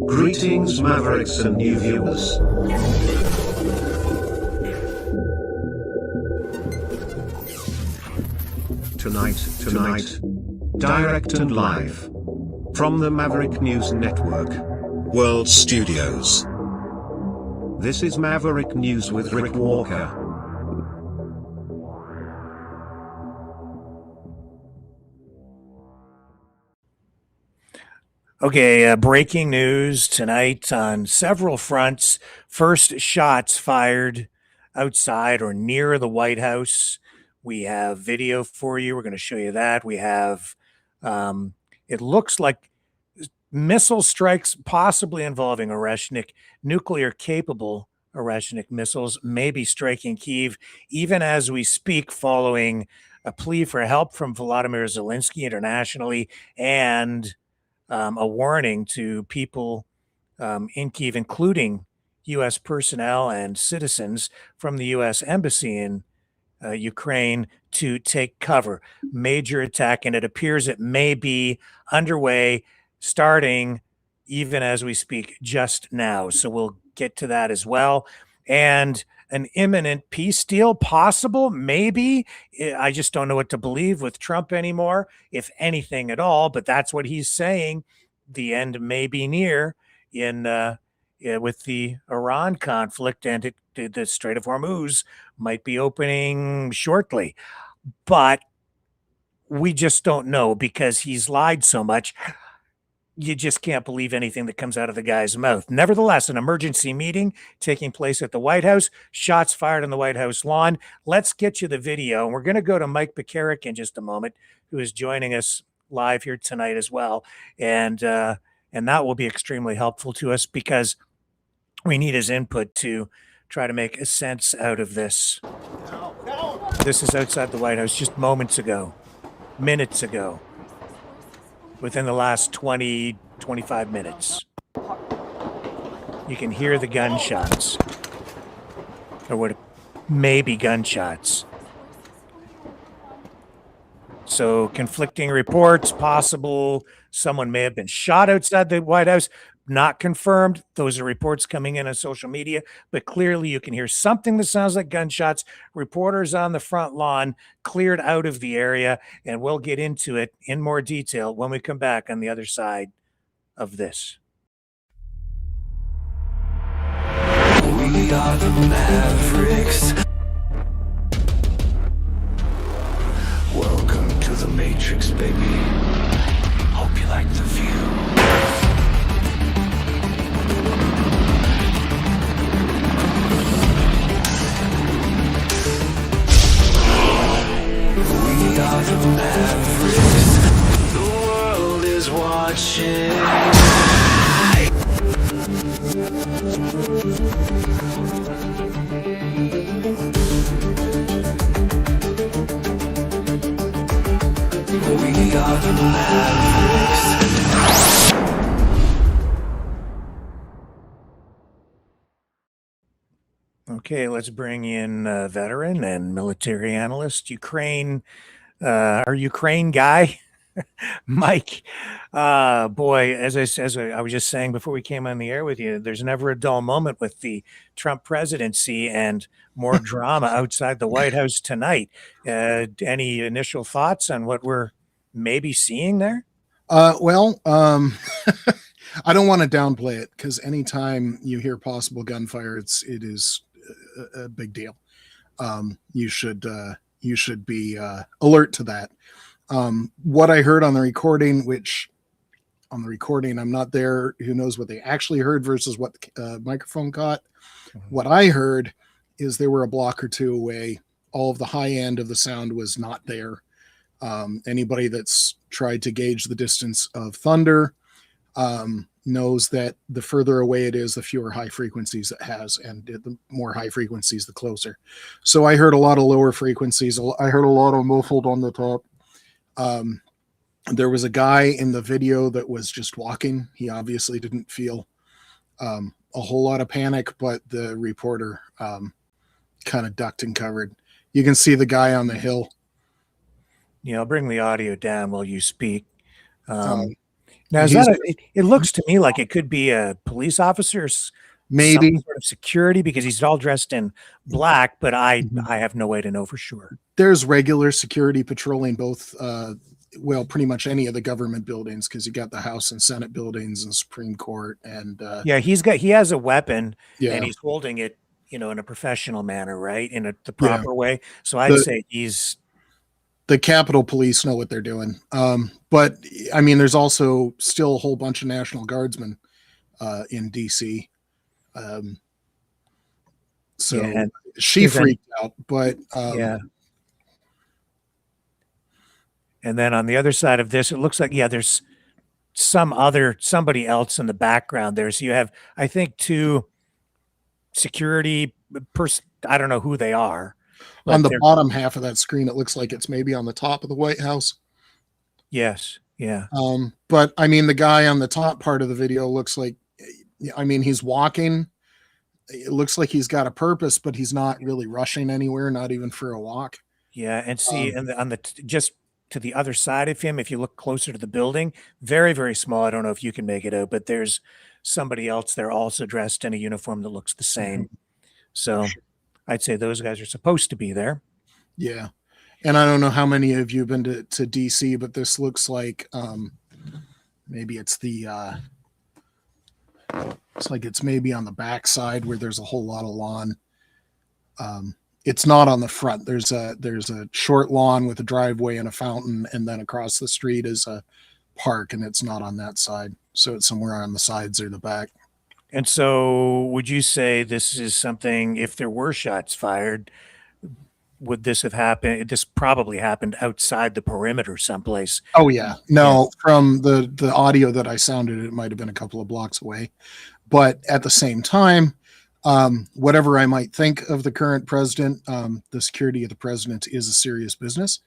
Greetings, Mavericks and new viewers. Tonight, direct and live from the Maverick News Network World Studios. This is Maverick News with Rick Walker. Okay, breaking news tonight on several fronts. First shots fired outside or near the White House. We have video for you. We're going to show you that. We have, it looks like missile strikes possibly involving Oreshnik, nuclear-capable Oreshnik missiles may be striking Kiev even as we speak, following a plea for help from Vladimir Zelensky internationally and a warning to people in Kiev, including U.S. personnel and citizens from the U.S. Embassy in Ukraine, to take cover. Major attack, and it appears it may be underway, starting even as we speak just now. So we'll get to that as well. And an imminent peace deal possible, maybe. I just don't know what to believe with Trump anymore, if anything at all, but that's what he's saying. The end may be near in with the Iran conflict, and the Strait of Hormuz might be opening shortly. But we just don't know because he's lied so much. You just can't believe anything that comes out of the guy's mouth. Nevertheless, an emergency meeting taking place at the White House, shots fired on the White House lawn. Let's get you the video. And we're going to go to Mike Pekarek in just a moment, who is joining us live here tonight as well. And that will be extremely helpful to us because we need his input to try to make a sense out of this. This is outside the White House just moments ago, minutes ago. Within the last 20, 25 minutes. You can hear the gunshots, or what may be gunshots. So conflicting reports, possible someone may have been shot outside the White House, not confirmed. Those are reports coming in on social media, but clearly you can hear something that sounds like gunshots. Reporters on the front lawn cleared out of the area, and we'll get into it in more detail when we come back on the other side of this. We are the Mavericks. Welcome to the Matrix, baby. Hope you like the view. We are the Mavericks. The world is watching. We are the Mavericks. Okay, let's bring in veteran and military analyst, our Ukraine guy, Mike. Boy, as I was just saying before we came on the air with you, there's never a dull moment with the Trump presidency, and more drama outside the White House tonight. Any initial thoughts on what we're maybe seeing there? Well, I don't want to downplay it, because anytime you hear possible gunfire, it is a big deal. You should be alert to that. What I heard on the recording, I'm not there. Who knows what they actually heard versus what the microphone caught. What I heard is they were a block or two away. All of the high end of the sound was not there. Anybody that's tried to gauge the distance of thunder knows that the further away it is, the fewer high frequencies it has, and the more high frequencies, the closer. So I heard a lot of lower frequencies. I heard a lot of muffled on the top. There was a guy in the video that was just walking. He obviously didn't feel a whole lot of panic, but the reporter kind of ducked and covered. You can see the guy on the hill. Yeah, I'll bring the audio down while you speak. Now, is that it looks to me like it could be a police officer, maybe some sort of security, because he's all dressed in black, but I have no way to know for sure. There's regular security patrolling both, well, pretty much any of the government buildings, because you got the House and Senate buildings and Supreme Court. And yeah, he has a weapon, yeah. and he's holding it, in a professional manner, right? In the proper way. So I'd say the Capitol Police know what they're doing. But I mean, there's also still a whole bunch of National Guardsmen in DC. So she freaked out, but yeah. And then on the other side of this, it looks like, there's somebody else in the background there. So you have, I think, two security I don't know who they are. On the bottom half of that screen, it looks like it's maybe on the top of the White House. Yes. Yeah. But I mean, the guy on the top part of the video looks like, I mean, he's walking. It looks like he's got a purpose, but he's not really rushing anywhere, not even for a walk. Yeah. And see, and on the just to the other side of him, if you look closer to the building, very, very small. I don't know if you can make it out, but there's somebody else there also dressed in a uniform that looks the same. So I'd say those guys are supposed to be there. Yeah. And I don't know how many of you have been to DC, but this looks like maybe it's it's like it's maybe on the back side where there's a whole lot of lawn. It's not on the front. There's a short lawn with a driveway and a fountain, and then across the street is a park, and it's not on that side. So it's somewhere on the sides or the back. And so would you say this is something, if there were shots fired, would this have happened? This probably happened outside the perimeter someplace. Oh, yeah. No, from the audio that I sounded, it might have been a couple of blocks away. But at the same time, whatever I might think of the current president, the security of the president is a serious business.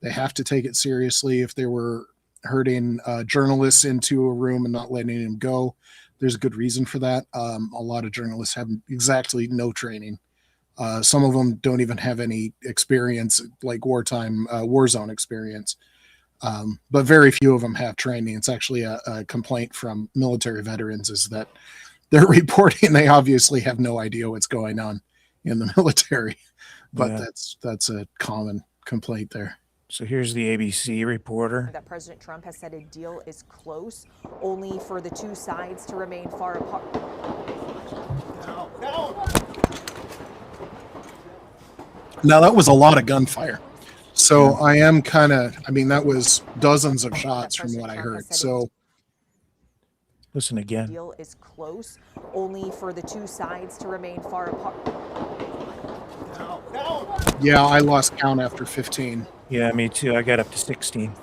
They have to take it seriously. If they were herding journalists into a room and not letting them go, there's a good reason for that. A lot of journalists have exactly no training. Some of them don't even have any experience, like wartime war zone experience. But very few of them have training. It's actually a complaint from military veterans is that they're reporting they obviously have no idea what's going on in the military. But that's a common complaint there. So here's the ABC reporter. That President Trump has said a deal is close, only for the two sides to remain far apart. Now, that was a lot of gunfire. So I am kind of, I mean, that was dozens of shots from what I heard. So listen again. The deal is close, only for the two sides to remain far apart. Yeah, I lost count after 15. Yeah, me too. I got up to 16.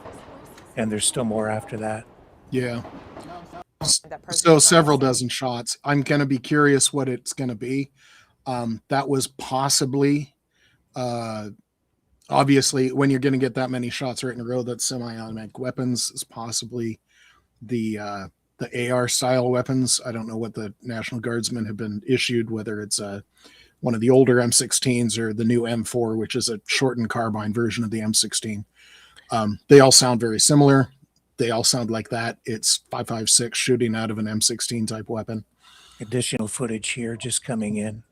And there's still more after that. Yeah. So several dozen shots. I'm going to be curious what it's going to be. That was possibly, obviously, when you're going to get that many shots right in a row, that's semi-automatic weapons is possibly the AR style weapons. I don't know what the National Guardsmen have been issued, whether it's one of the older M16s or the new M4, which is a shortened carbine version of the M16. They all sound very similar. They all sound like that. It's 5.56 shooting out of an M16 type weapon. Additional footage here just coming in.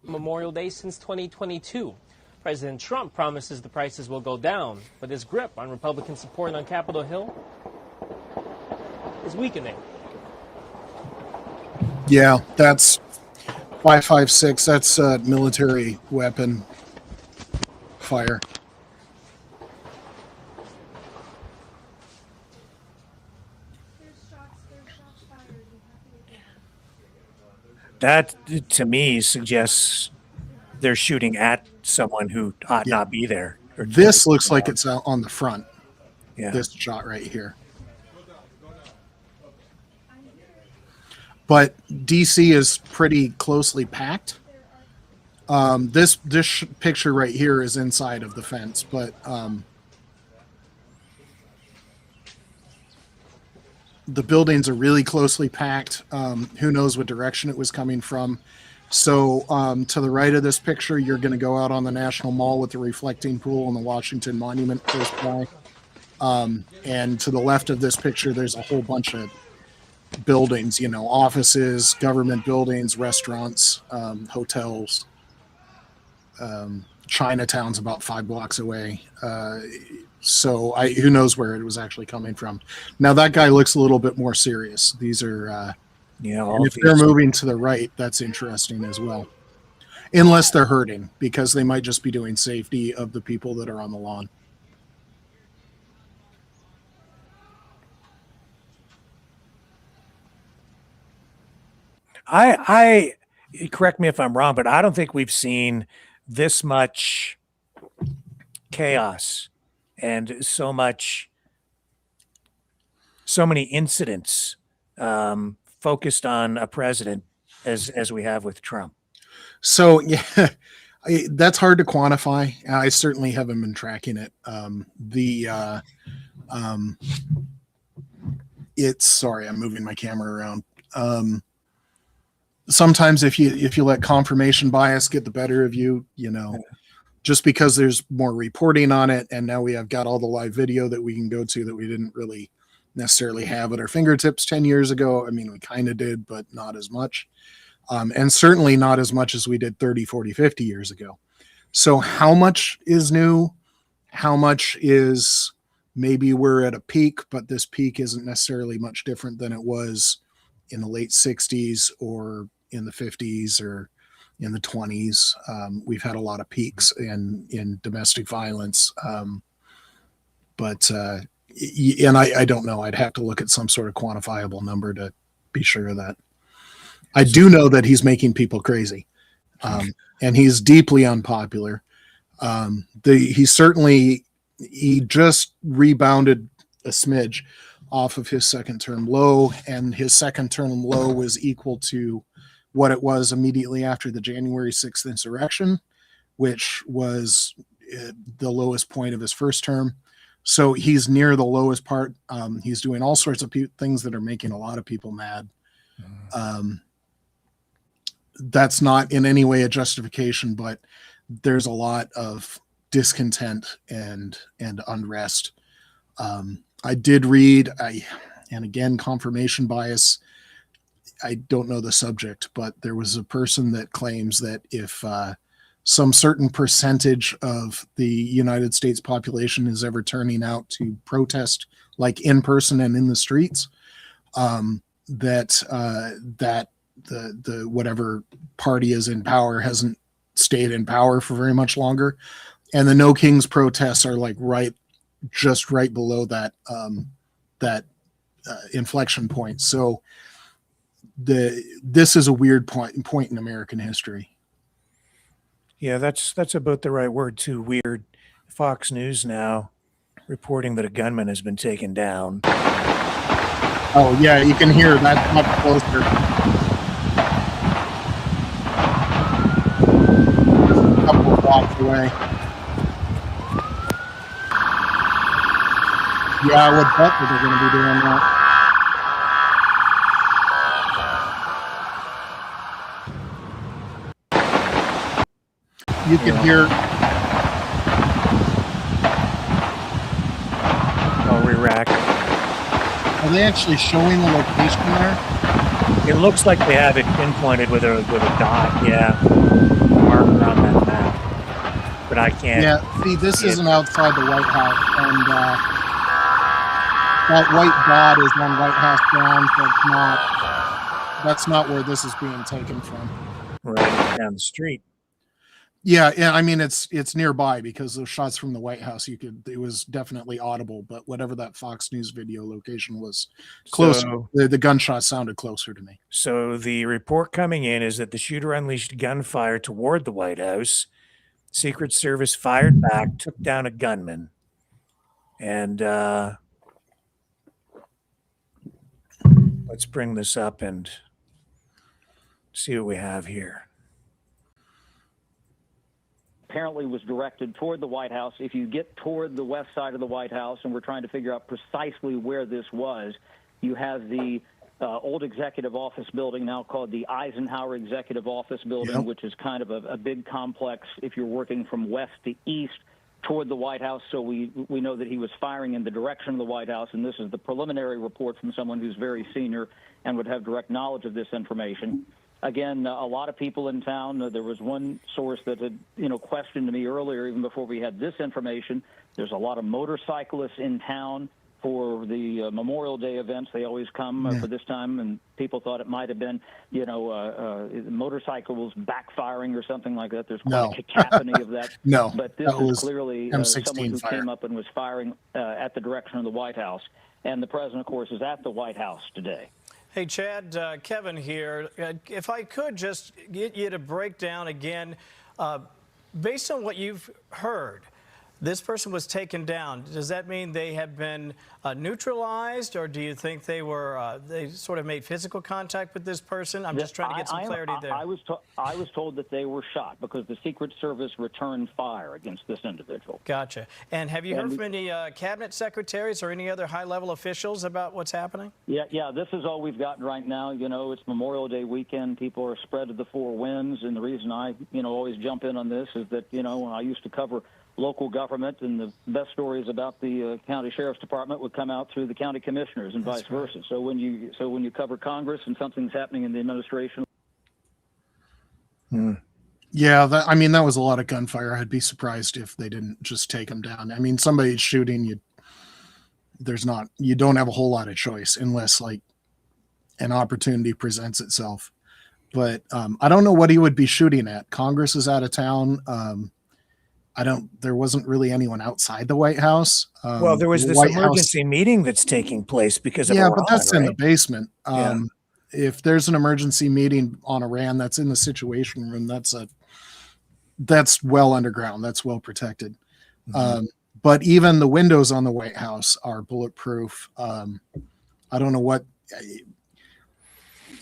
Memorial Day since 2022. President Trump promises the prices will go down, but his grip on Republican support on Capitol Hill is weakening. Yeah, that's 5.56. That's a military weapon fire. That, to me, suggests they're shooting at someone who ought not be there. This looks like it's out on the front. Yeah. This shot right here. But DC is pretty closely packed. This picture right here is inside of the fence, but the buildings are really closely packed. Who knows what direction it was coming from. So to the right of this picture, you're going to go out on the National Mall with the reflecting pool and the Washington Monument close by. And to the left of this picture, there's a whole bunch of buildings, offices, government buildings, restaurants, hotels. Chinatown's about 5 blocks away. So who knows where it was actually coming from. Now that guy looks a little bit more serious. These are, if they're moving to the right, that's interesting as well. Unless they're hurting, because they might just be doing safety of the people that are on the lawn. I correct me if I'm wrong, but I don't think we've seen this much chaos and so many incidents focused on a president as we have with Trump. So yeah, that's hard to quantify. I certainly haven't been tracking it. Sorry, I'm moving my camera around. Sometimes if you let confirmation bias get the better of you, just because there's more reporting on it, and now we have got all the live video that we can go to that we didn't really necessarily have at our fingertips 10 years ago. I mean, we kind of did, but not as much. And certainly not as much as we did 30, 40, 50 years ago. So how much is new? How much is maybe we're at a peak, but this peak isn't necessarily much different than it was in the late 60s or in the 50s or in the 20s. We've had a lot of peaks in domestic violence. But I don't know. I'd have to look at some sort of quantifiable number to be sure of that. I do know that he's making people crazy, and he's deeply unpopular. He just rebounded a smidge off of his second term low, and his second term low was equal to what it was immediately after the January 6th insurrection, which was the lowest point of his first term. So he's near the lowest part. He's doing all sorts of things that are making a lot of people mad. That's not in any way a justification, but there's a lot of discontent and unrest. I did read, and again, confirmation bias, I don't know the subject, but there was a person that claims that if some certain percentage of the United States population is ever turning out to protest, like in person and in the streets, that the whatever party is in power hasn't stayed in power for very much longer, and the No Kings protests are like just right below that inflection point. So this is a weird point in American history. Yeah, that's about the right word too. Weird. Fox News now reporting that a gunman has been taken down. Oh yeah, you can hear that much closer. A couple of blocks away. Yeah, I would bet that they're going to be doing that. You can hear. Oh, Iraq. Are they actually showing the location there? It looks like they have it pinpointed with a dot. Yeah, a marker on that map. But I can't. Yeah. See, this isn't outside the White House, and that white dot is on White House grounds. That's not where this is being taken from. Right down the street. Yeah, I mean it's nearby because those shots from the White House, it was definitely audible, but whatever that Fox News video location was closer. So, the gunshot sounded closer to me. So the report coming in is that the shooter unleashed gunfire toward the White House. Secret Service fired back, took down a gunman. And let's bring this up and see what we have here. Apparently was directed toward the White House. If you get toward the west side of the White House, and we're trying to figure out precisely where this was, you have the old executive office building now called the Eisenhower Executive Office Building, which is kind of a big complex if you're working from west to east toward the White House, so we know that he was firing in the direction of the White House, and this is the preliminary report from someone who's very senior and would have direct knowledge of this information. Again, a lot of people in town. There was one source that had, questioned me earlier, even before we had this information. There's a lot of motorcyclists in town for the Memorial Day events. They always come for this time, and people thought it might have been, motorcycles backfiring or something like that. There's quite a cacophony of that. No, but this is clearly M16 someone who fire. came up and was firing at the direction of the White House. And the president, of course, is at the White House today. Hey, Chad, Kevin here. If I could just get you to break down again, based on what you've heard, this person was taken down. Does that mean they have been neutralized, or do you think they were they sort of made physical contact with this person? I'm just trying to get some clarity there. I was told that they were shot because the Secret Service returned fire against this individual. Gotcha. And have you heard from any cabinet secretaries or any other high-level officials about what's happening? Yeah. This is all we've gotten right now. It's Memorial Day weekend. People are spread to the four winds, and the reason I, always jump in on this is that, I used to cover local government, and the best stories about the county sheriff's department would come out through the county commissioners and vice versa. So when you cover Congress and something's happening in the administration. Yeah, that was a lot of gunfire. I'd be surprised if they didn't just take him down. I mean, somebody's shooting you. You don't have a whole lot of choice unless like an opportunity presents itself. But I don't know what he would be shooting at. Congress is out of town. There wasn't really anyone outside the White House. Well, there was this emergency meeting that's taking place because of Iran, but that's right? in the basement. If there's an emergency meeting on Iran, that's in the Situation Room. That's well underground. That's well protected. But even the windows on the White House are bulletproof. I don't know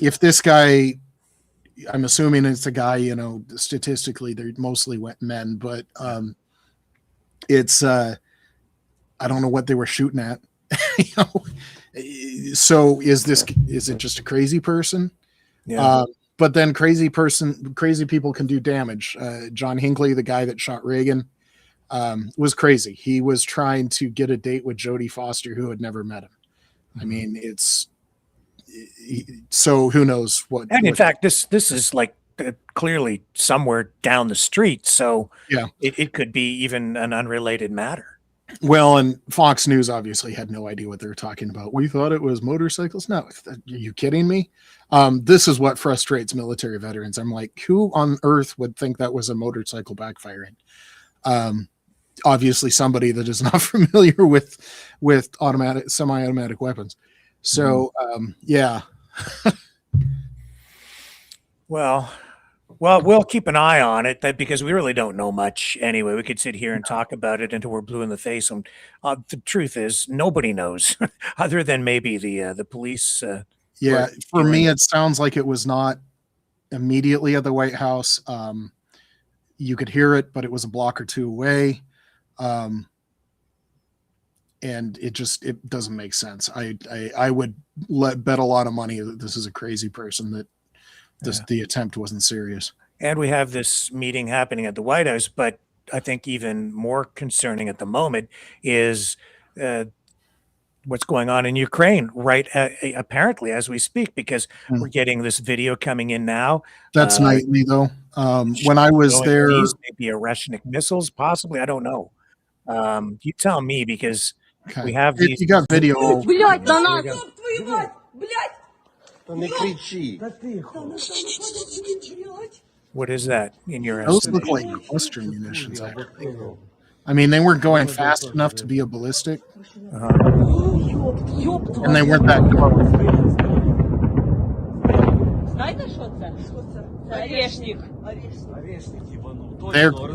if this guy, I'm assuming it's a guy, statistically they're mostly men, but it's I don't know what they were shooting at. So is it just a crazy person? But then crazy people can do damage. John Hinckley, the guy that shot Reagan, was crazy. He was trying to get a date with Jodie Foster, who had never met him. I mean, so who knows what? And in fact, this is like clearly somewhere down the street. So it could be even an unrelated matter. Well, and Fox News obviously had no idea what they were talking about. We thought it was motorcycles. No, are you kidding me? This is what frustrates military veterans. I'm like, who on earth would think that was a motorcycle backfiring? Obviously somebody that is not familiar with semi-automatic weapons. So, Well, we'll keep an eye on it because we really don't know much anyway. We could sit here and talk about it until we're blue in the face. And the truth is, nobody knows other than maybe the police. For me, it sounds like it was not immediately at the White House. You could hear it, but it was a block or two away. And it doesn't make sense. I would bet a lot of money that this is a crazy person, that the attempt wasn't serious. And we have this meeting happening at the White House, but I think even more concerning at the moment is what's going on in Ukraine, right? Apparently, as we speak, because we're getting this video coming in now. That's nightly, though. When I was there, maybe Russian missiles, possibly. I don't know. You tell me, because we have these. You got video. What is that in your Those look like cluster munitions, actually. I mean, they weren't going fast enough to be a ballistic. And they weren't that close.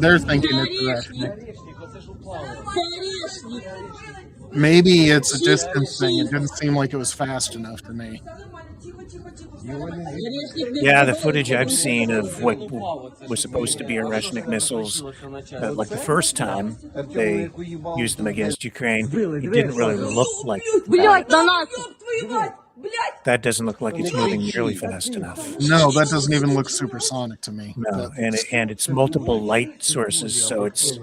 They're thinking it's Oрешnik. Maybe it's a distance thing. It didn't seem like it was fast enough to me. Yeah, the footage I've seen of what was supposed to be Oрешnik missiles, like the first time they used them against Ukraine, it didn't really look like that. That doesn't look like it's moving nearly fast enough. No, that doesn't even look supersonic to me. No, and it's multiple light sources, so it's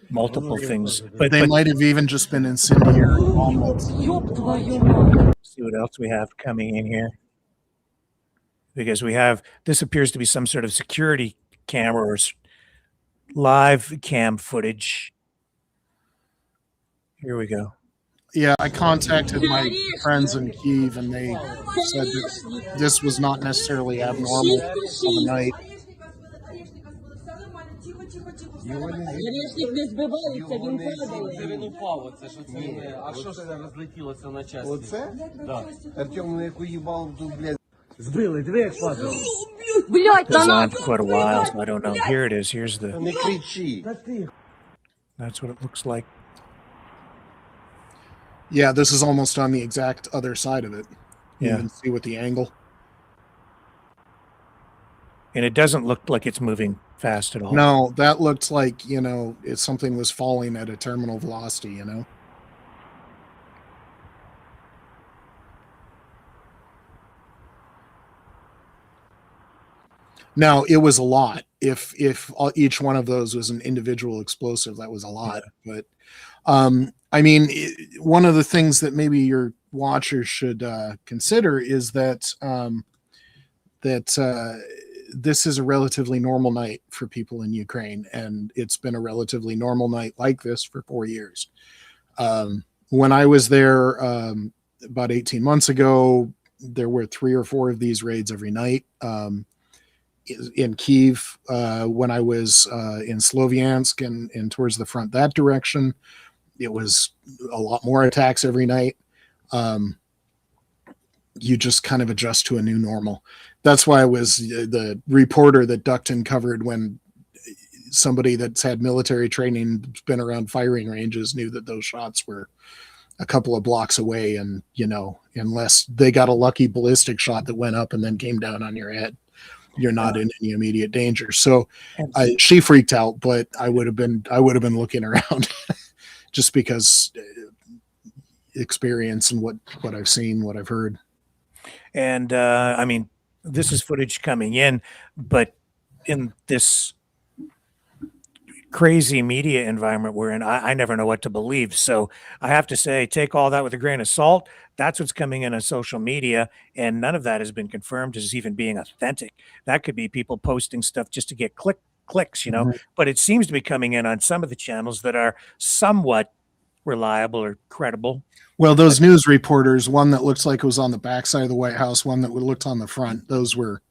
multiple things. But They might have even just been incendiary bombs. see what else we have coming in here. Because we have, this appears to be some sort of security camera or live cam footage. Here we go. Yeah, I contacted my friends in Kiev, and they said that this was not necessarily abnormal overnight. It's on for quite a while, so I don't know. Here it is. Here's the. That's what it looks like. Yeah, this is almost on the exact other side of it. You Yeah. can see with the angle. And it doesn't look like it's moving fast at all. No, that looked like, if something was falling at a terminal velocity, Now, it was a lot. If each one of those was an individual explosive, that was a lot. But one of the things that maybe your watchers should consider is that this is a relatively normal night for people in Ukraine, and it's been a relatively normal night like this for 4 years. When I was there about 18 months ago, there were 3 or 4 of these raids every night. In Kiev, when I was in Sloviansk and towards the front that direction, it was a lot more attacks every night. You just kind of adjust to a new normal. That's why I was the reporter that ducked and covered when somebody that's had military training, been around firing ranges, knew that those shots were a couple of blocks away. And, unless they got a lucky ballistic shot that went up and then came down on your head, you're not in any immediate danger. So she freaked out, but I would have been looking around just because experience and what I've seen, what I've heard. And this is footage coming in, but in this crazy media environment we're in, I never know what to believe. So I have to say, take all that with a grain of salt. That's what's coming in on social media, and none of that has been confirmed as even being authentic. That could be people posting stuff just to get clicks, Mm-hmm. But it seems to be coming in on some of the channels that are somewhat reliable or credible. Well, those news reporters, one that looks like it was on the backside of the White House, one that looked on the front, those were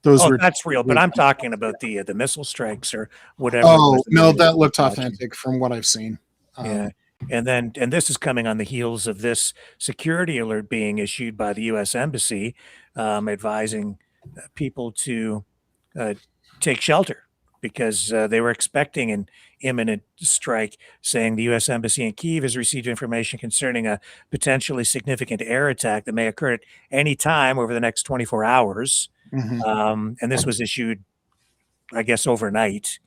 that's real, but I'm talking about the missile strikes or whatever. Oh, no, that looked authentic from what I've seen. Yeah. And this is coming on the heels of this security alert being issued by the U.S. Embassy, advising people to take shelter because they were expecting an imminent strike, saying the U.S. Embassy in Kiev has received information concerning a potentially significant air attack that may occur at any time over the next 24 hours. Mm-hmm. And this was issued, I guess, overnight.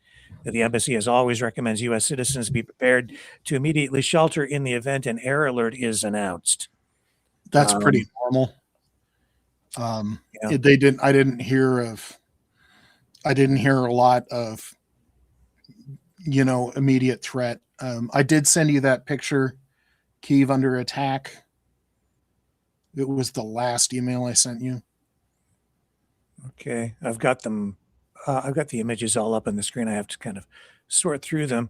The embassy, as always, recommends U.S. citizens be prepared to immediately shelter in the event an air alert is announced. That's pretty normal. Yeah. I didn't hear a lot of, immediate threat. I did send you that picture, Kiev under attack. It was the last email I sent you. Okay, I've got them. I've got the images all up on the screen. I have to kind of sort through them.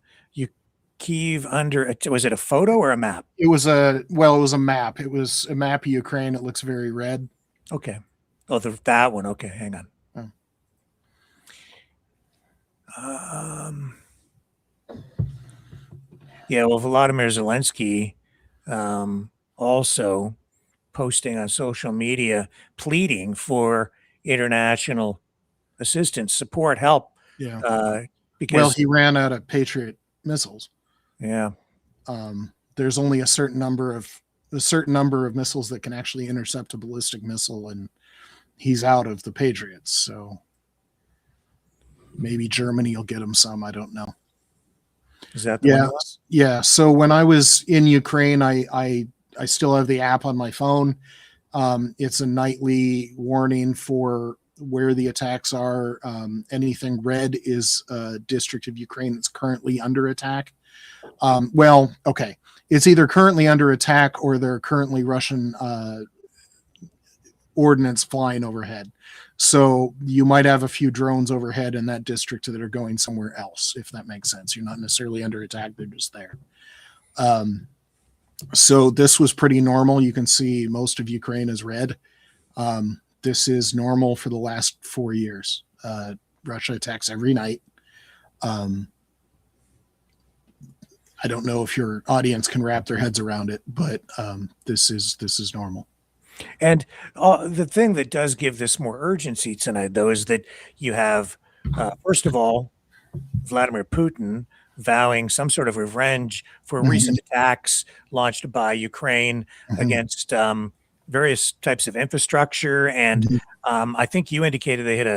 Kiev under, was it a photo or a map? It was a map. It was a map of Ukraine. It looks very red. Okay. Oh, that one. Okay, hang on. Yeah, well, Vladimir Zelensky also posting on social media, pleading for international assistance, support, help. Yeah. Because he ran out of Patriot missiles. Yeah. There's only a certain number of missiles that can actually intercept a ballistic missile, and he's out of the Patriots. So maybe Germany will get him some. I don't know. Is that the one? Yeah. So when I was in Ukraine, I still have the app on my phone. It's a nightly warning for where the attacks are. Anything red is a district of Ukraine that's currently under attack. Well, okay. It's either currently under attack or there are currently Russian ordnance flying overhead. So you might have a few drones overhead in that district that are going somewhere else, if that makes sense. You're not necessarily under attack, they're just there. So this was pretty normal. You can see most of Ukraine is red. This is normal for the last 4 years. Russia attacks every night. I don't know if your audience can wrap their heads around it, but this is normal. And the thing that does give this more urgency tonight, though, is that you have, first of all, Vladimir Putin vowing some sort of revenge for recent attacks launched by Ukraine against various types of infrastructure. And I think you indicated they hit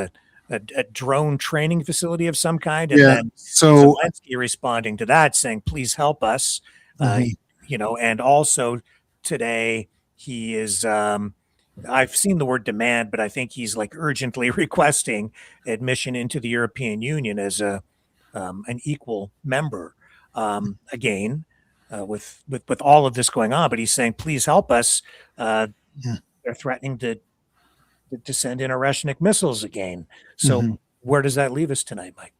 a drone training facility of some kind. And then Zelensky responding to that, saying, please help us, and also today, he is, I've seen the word demand, but I think he's like urgently requesting admission into the European Union as an equal member. Again, with all of this going on, but he's saying, please help us. They're threatening to send in Russian missiles again. So where does that leave us tonight, Mike?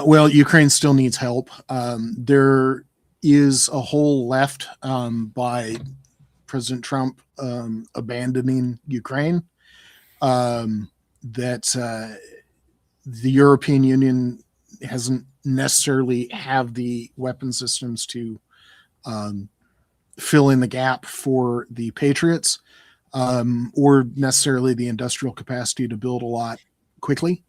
Well, Ukraine still needs help. There is a whole left by President Trump abandoning Ukraine, that the European Union hasn't necessarily have the weapon systems to fill in the gap for the Patriots, or necessarily the industrial capacity to build a lot quickly.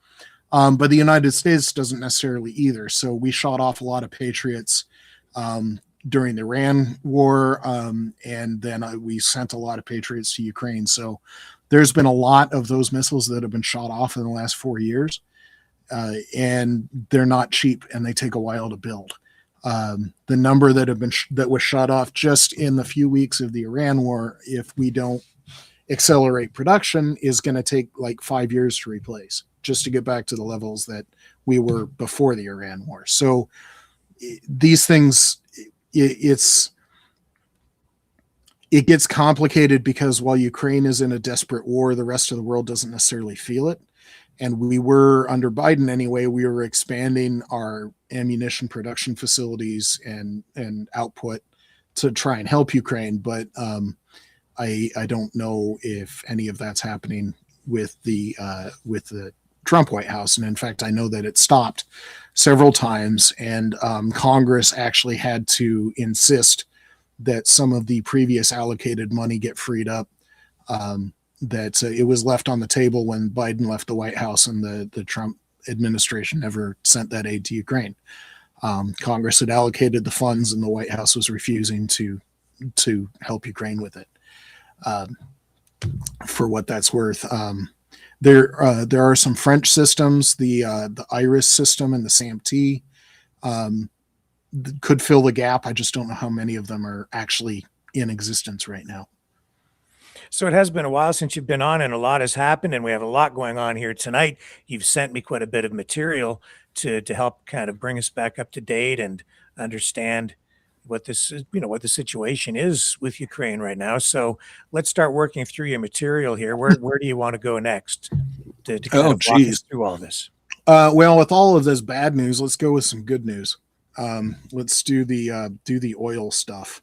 But the United States doesn't necessarily either. So we shot off a lot of Patriots during the Iran war, and then we sent a lot of Patriots to Ukraine. So there's been a lot of those missiles that have been shot off in the last 4 years, and they're not cheap, and they take a while to build. The number that was shot off just in the few weeks of the Iran war, if we don't accelerate production, is going to take like 5 years to replace, just to get back to the levels that we were before the Iran war. So these things, it gets complicated because while Ukraine is in a desperate war, the rest of the world doesn't necessarily feel it. And we were, under Biden anyway, we were expanding our ammunition production facilities and output to try and help Ukraine. But I don't know if any of that's happening with the Trump White House. And in fact, I know that it stopped several times, and Congress actually had to insist that some of the previous allocated money get freed up. That it was left on the table when Biden left the White House, and the Trump administration never sent that aid to Ukraine. Congress had allocated the funds, and the White House was refusing to help Ukraine with it. For what that's worth, there are some French systems, the IRIS system and the SAMT, could fill the gap. I just don't know how many of them are actually in existence right now. So it has been a while since you've been on, and a lot has happened, and we have a lot going on here tonight. You've sent me quite a bit of material to help kind of bring us back up to date and understand what this is, what the situation is with Ukraine right now. So let's start working through your material here. Where do you want to go next to kind of walk us through all this? Well, with all of this bad news, let's go with some good news. Let's do the oil stuff.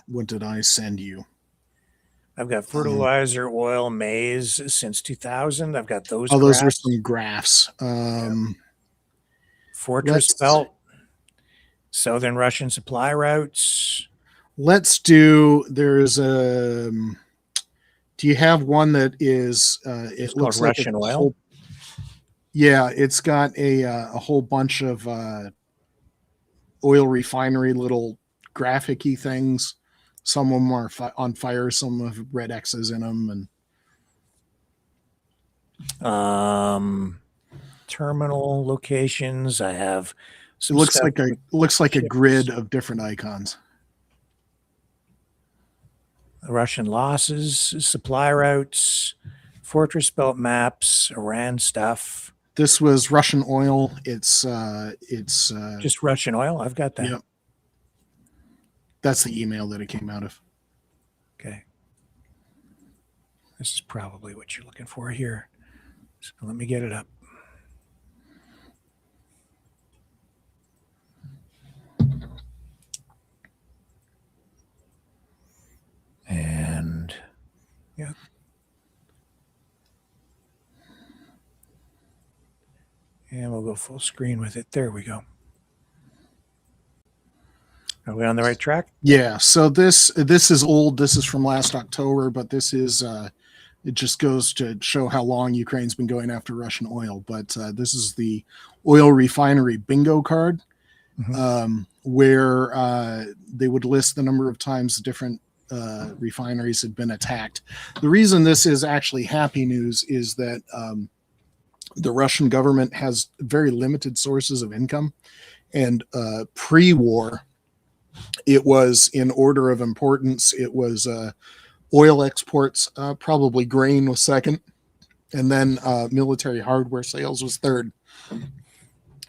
What did I send you? I've got fertilizer, oil, maize since 2000. I've got those. Oh, those were some graphs. Fortress Belt, Southern Russian supply routes. Let's do. There's a. Do you have one that is? It looks like Russian oil. Yeah, it's got a whole bunch of oil refinery little graphic-y things. Some of them are on fire, some have red X's in them, and terminal locations. I have some looks like a grid of different icons. Russian losses, supply routes, Fortress Belt maps, Iran stuff. This was Russian oil. It's Just Russian oil. I've got that. Yep. That's the email that it came out of. Okay. This is probably what you're looking for here. So let me get it up. And yeah. And we'll go full screen with it. There we go. Are we on the right track? Yeah. So this is old. This is from last October, but this is it just goes to show how long Ukraine's been going after Russian oil. But this is the oil refinery bingo card, where they would list the number of times different refineries had been attacked. The reason this is actually happy news is that the Russian government has very limited sources of income, and pre-war, it was in order of importance. It was oil exports, probably grain was second, and then military hardware sales was third.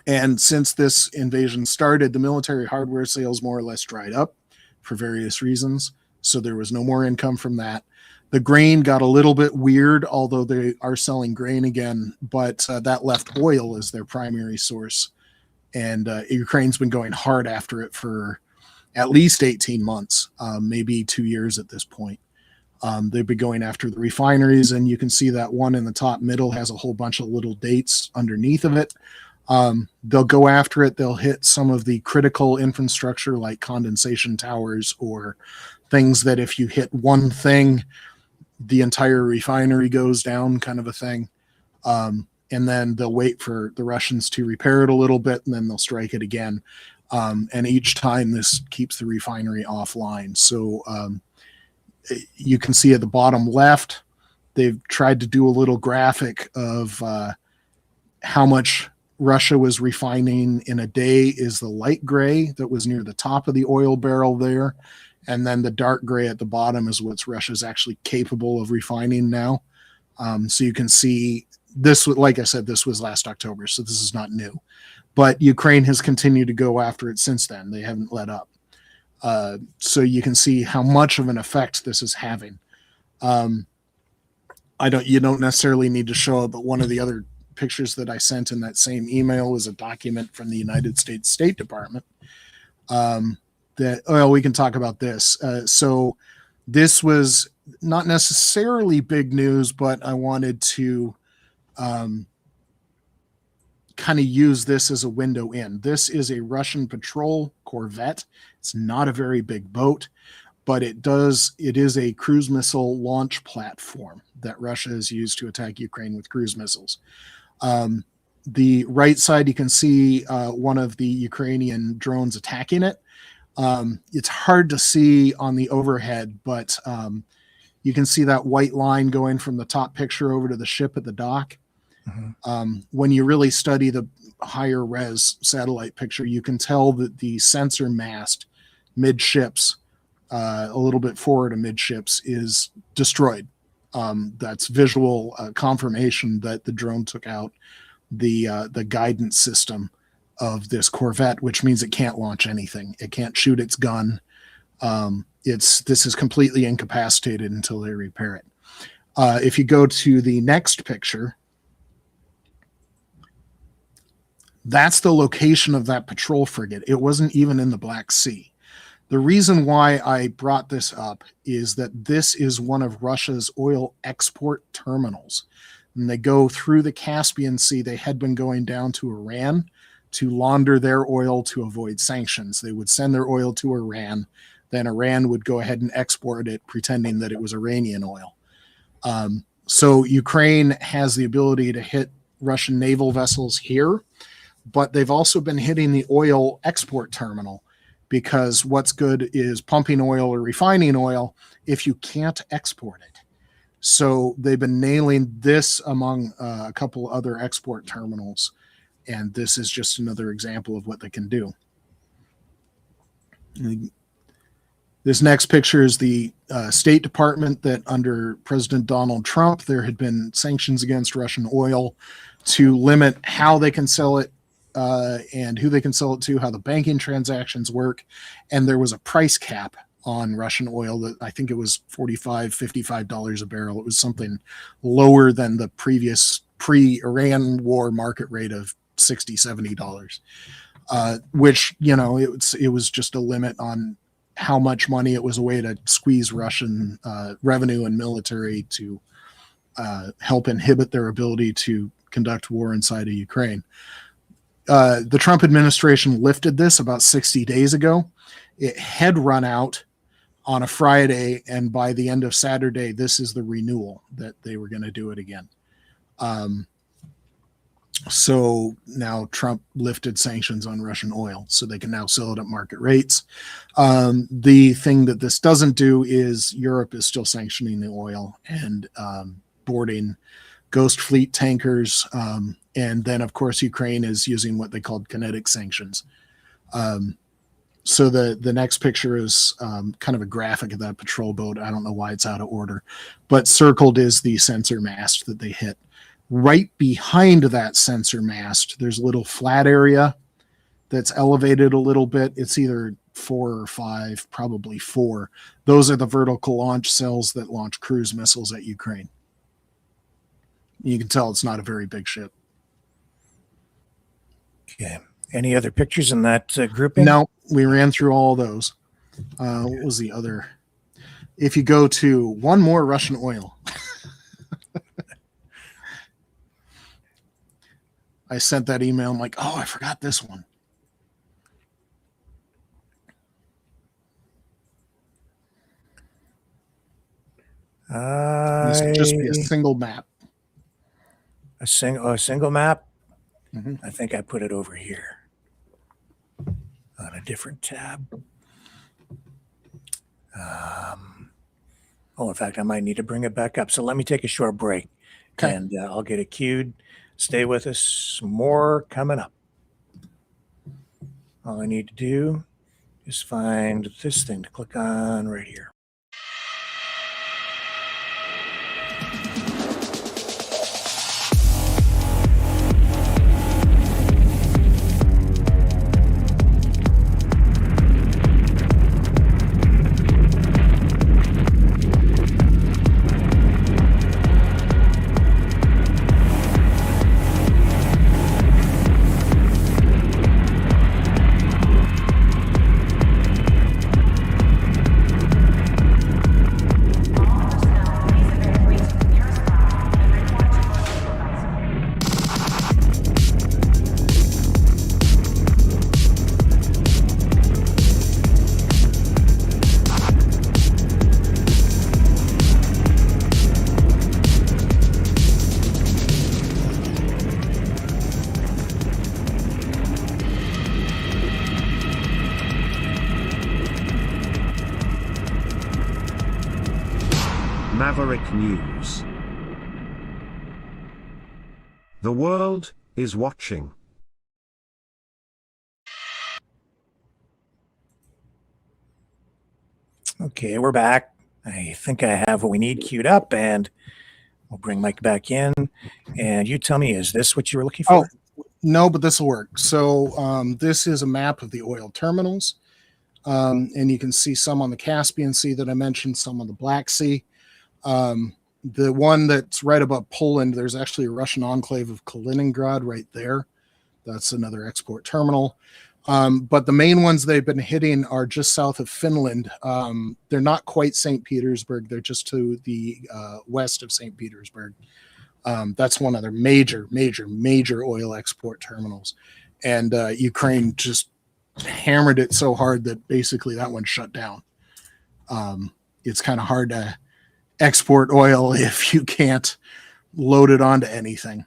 And since this invasion started, the military hardware sales more or less dried up for various reasons. So there was no more income from that. The grain got a little bit weird, although they are selling grain again, but that left oil as their primary source. And Ukraine's been going hard after it for at least 18 months, maybe 2 years at this point. They've been going after the refineries, and you can see that one in the top middle has a whole bunch of little dates underneath of it. They'll go after it. They'll hit some of the critical infrastructure like condensation towers or things that if you hit one thing, the entire refinery goes down, kind of a thing. And then they'll wait for the Russians to repair it a little bit, and then they'll strike it again. And each time this keeps the refinery offline. So you can see at the bottom left, they've tried to do a little graphic of how much Russia was refining in a day. Is the light gray that was near the top of the oil barrel there. And then the dark gray at the bottom is what Russia's actually capable of refining now. So you can see this, like I said, this was last October, so this is not new. But Ukraine has continued to go after it since then. They haven't let up. So you can see how much of an effect this is having. You don't necessarily need to show it, but one of the other pictures that I sent in that same email was a document from the United States State Department. We can talk about this. So this was not necessarily big news, but I wanted to kind of use this as a window in. This is a Russian patrol corvette. It's not a very big boat, but it is a cruise missile launch platform that Russia has used to attack Ukraine with cruise missiles. The right side, you can see one of the Ukrainian drones attacking it. It's hard to see on the overhead, but you can see that white line going from the top picture over to the ship at the dock. When you really study the higher res satellite picture, you can tell that the sensor mast midships, a little bit forward of midships, is destroyed. That's visual confirmation that the drone took out the guidance system of this corvette, which means it can't launch anything. It can't shoot its gun. This is completely incapacitated until they repair it. If you go to the next picture, that's the location of that patrol frigate. It wasn't even in the Black Sea. The reason why I brought this up is that this is one of Russia's oil export terminals. And they go through the Caspian Sea. They had been going down to Iran to launder their oil to avoid sanctions. They would send their oil to Iran. Then Iran would go ahead and export it, pretending that it was Iranian oil. So Ukraine has the ability to hit Russian naval vessels here, but they've also been hitting the oil export terminal, because what's good is pumping oil or refining oil if you can't export it. So they've been nailing this among a couple other export terminals, and this is just another example of what they can do. This next picture is the State Department, that under President Donald Trump, there had been sanctions against Russian oil to limit how they can sell it and who they can sell it to, how the banking transactions work. And there was a price cap on Russian oil that I think it was $45, $55 a barrel. It was something lower than the previous pre-Iran war market rate of $60, $70, which, it was just a limit on how much money. It was a way to squeeze Russian revenue and military to help inhibit their ability to conduct war inside of Ukraine. The Trump administration lifted this about 60 days ago. It had run out on a Friday, and by the end of Saturday, this is the renewal that they were going to do it again. So now Trump lifted sanctions on Russian oil, so they can now sell it at market rates. The thing that this doesn't do is Europe is still sanctioning the oil and boarding ghost fleet tankers. And then, of course, Ukraine is using what they called kinetic sanctions. So the next picture is kind of a graphic of that patrol boat. I don't know why it's out of order, but circled is the sensor mast that they hit. Right behind that sensor mast, there's a little flat area that's elevated a little bit. It's either 4 or 5, probably 4. Those are the vertical launch cells that launch cruise missiles at Ukraine. You can tell it's not a very big ship. Okay. Any other pictures in that grouping? No, we ran through all those. What was the other? If you go to one more Russian oil. I sent that email. I'm like, oh, I forgot this one. This would just be a single map. A single map? Mm-hmm. I think I put it over here on a different tab. In fact, I might need to bring it back up. So let me take a short break, okay, and I'll get it queued. Stay with us. More coming up. All I need to do is find this thing to click on right here. Maverick News. The world is watching. Okay, we're back. I think I have what we need queued up, and we'll bring Mike back in. And you tell me, is this what you were looking for? Oh, no, but this will work. So this is a map of the oil terminals. And you can see some on the Caspian Sea that I mentioned, some on the Black Sea. The one that's right above Poland, there's actually a Russian enclave of Kaliningrad right there. That's another export terminal. But the main ones they've been hitting are just south of Finland. They're not quite St. Petersburg. They're just to the west of St. Petersburg. That's one of their major oil export terminals. And Ukraine just hammered it so hard that basically that one shut down. It's kind of hard to export oil if you can't load it onto anything.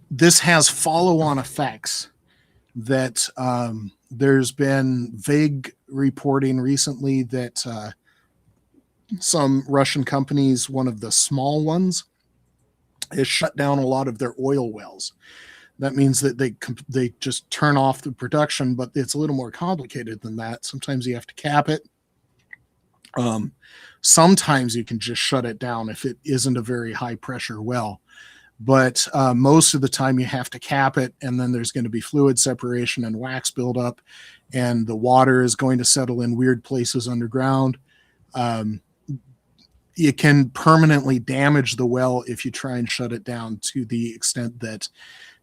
This has follow-on effects that there's been vague reporting recently that some Russian companies, one of the small ones, has shut down a lot of their oil wells. That means that they just turn off the production, but it's a little more complicated than that. Sometimes you have to cap it. Sometimes you can just shut it down if it isn't a very high pressure well. But most of the time you have to cap it, and then there's going to be fluid separation and wax buildup, and the water is going to settle in weird places underground. It can permanently damage the well if you try and shut it down, to the extent that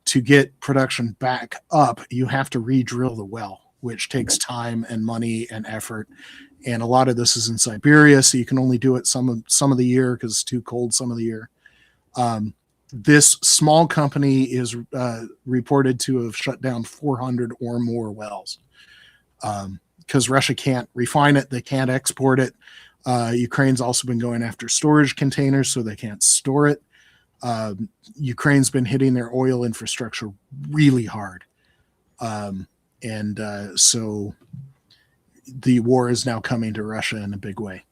to get production back up, you have to re-drill the well, which takes time and money and effort. And a lot of this is in Siberia, so you can only do it some of the year because it's too cold some of the year. This small company is reported to have shut down 400 or more wells because Russia can't refine it. They can't export it. Ukraine's also been going after storage containers, so they can't store it. Ukraine's been hitting their oil infrastructure really hard. So the war is now coming to Russia in a big way.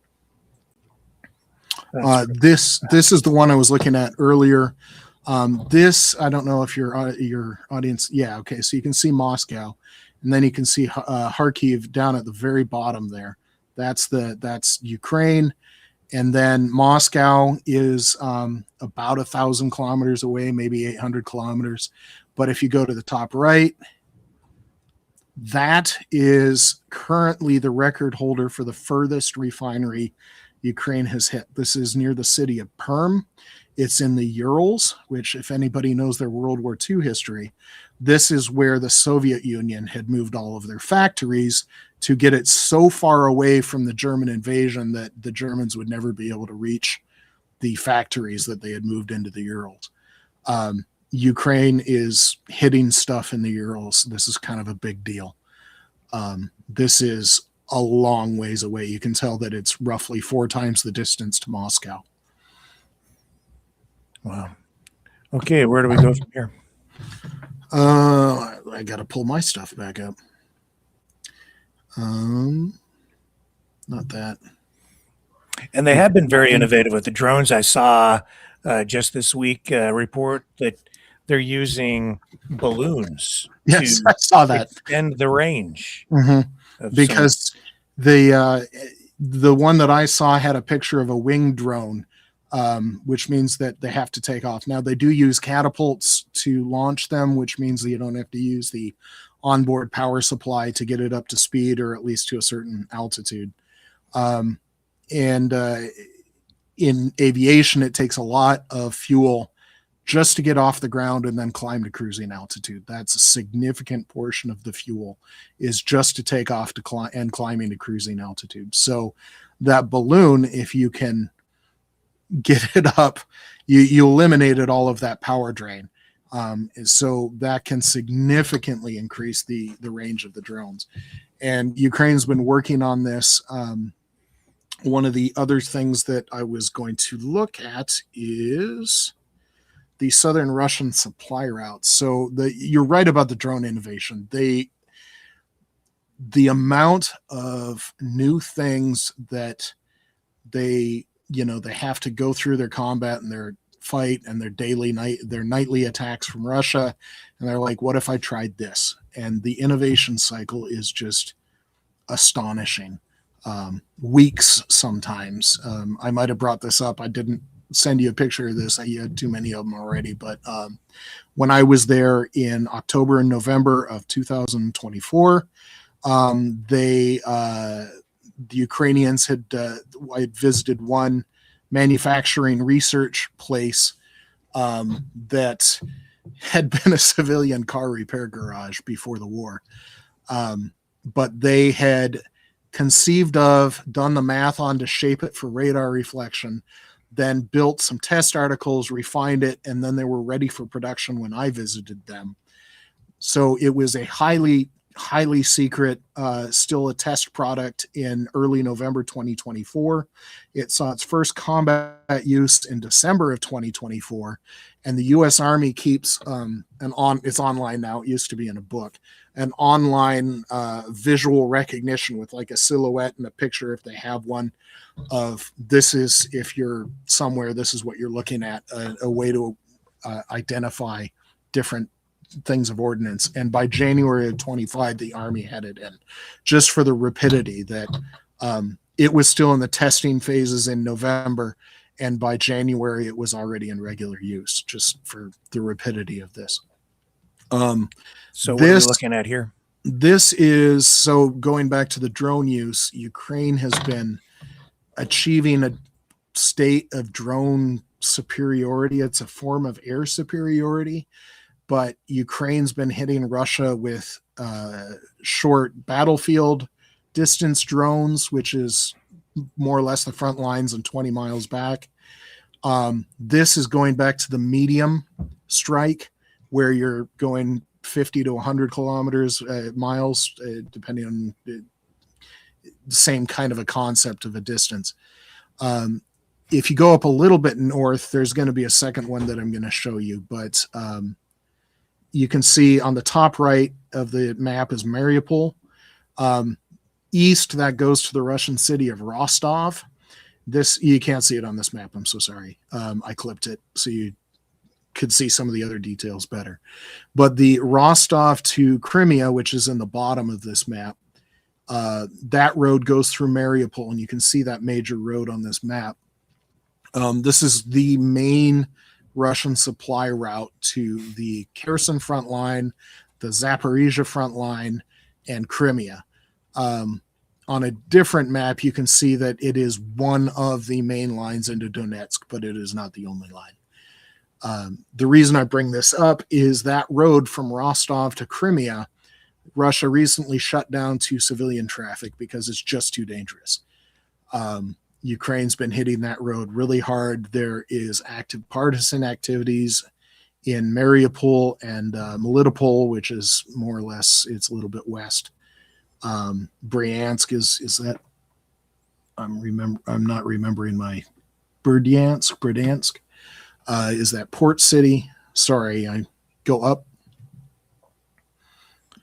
This is the one I was looking at earlier. This, I don't know if your audience, yeah, okay, so you can see Moscow, and then you can see Kharkiv down at the very bottom there. That's Ukraine, and then Moscow is about 1,000 kilometers away, maybe 800 kilometers. But if you go to the top right, that is currently the record holder for the furthest refinery Ukraine has hit. This is near the city of Perm. It's in the Urals, which, if anybody knows their World War II history, this is where the Soviet Union had moved all of their factories to get it so far away from the German invasion that the Germans would never be able to reach the factories that they had moved into the Urals. Ukraine is hitting stuff in the Urals. This is kind of a big deal. This is a long ways away. You can tell that it's roughly 4 times the distance to Moscow. Wow. Okay, where do we go from here? I got to pull my stuff back up. Not that. And they have been very innovative with the drones. I saw just this week a report that they're using balloons. Yes, to I saw that. Extend the range. Because the one that I saw had a picture of a winged drone, which means that they have to take off. Now, they do use catapults to launch them, which means that you don't have to use the onboard power supply to get it up to speed, or at least to a certain altitude. In aviation, it takes a lot of fuel just to get off the ground and then climb to cruising altitude. That's a significant portion of the fuel, is just to take off to and climbing to cruising altitude. So that balloon, if you can get it up, you eliminated all of that power drain. So that can significantly increase the range of the drones. And Ukraine's been working on this. One of the other things that I was going to look at is the southern Russian supply routes. So you're right about the drone innovation. The amount of new things that they have to go through their combat and their fight and their nightly attacks from Russia, and they're like, what if I tried this? And the innovation cycle is just astonishing. Weeks sometimes. I might have brought this up. I didn't send you a picture of this. You had too many of them already. But when I was there in October and November of 2024, the Ukrainians I had visited one manufacturing research place that had been a civilian car repair garage before the war. But they had conceived of, done the math on to shape it for radar reflection, then built some test articles, refined it, and then they were ready for production when I visited them. So it was a highly secret, still a test product in early November 2024. It saw its first combat use in December of 2024, and the U.S. Army keeps it's online now. It used to be in a book, an online visual recognition with like a silhouette and a picture, if they have one, of this is, if you're somewhere, this is what you're looking at, a way to identify different things of ordnance. And by January of 25, the Army had it in, just for the rapidity that it was still in the testing phases in November, and by January it was already in regular use, just for the rapidity of this. So what are we looking at here? This is, so going back to the drone use, Ukraine has been achieving a state of drone superiority. It's a form of air superiority, but Ukraine's been hitting Russia with short battlefield distance drones, which is more or less the front lines and 20 miles back. This is going back to the medium strike, where you're going 50 to 100 kilometers, miles, depending on the same kind of a concept of a distance. If you go up a little bit north, there's going to be a second one that I'm going to show you, but you can see on the top right of the map is Mariupol. East, that goes to the Russian city of Rostov. This, you can't see it on this map. I'm so sorry. I clipped it so you could see some of the other details better. But the Rostov to Crimea, which is in the bottom of this map, that road goes through Mariupol, and you can see that major road on this map. This is the main Russian supply route to the Kherson front line, the Zaporizhia front line, and Crimea. On a different map, you can see that it is one of the main lines into Donetsk, but it is not the only line. The reason I bring this up is that road from Rostov to Crimea, Russia recently shut down to civilian traffic because it's just too dangerous. Ukraine's been hitting that road really hard. There is active partisan activities in Mariupol and Melitopol, which is more or less, it's a little bit west. Bryansk is that, I'm not remembering my Berdansk. Is that port city? Sorry, I go up.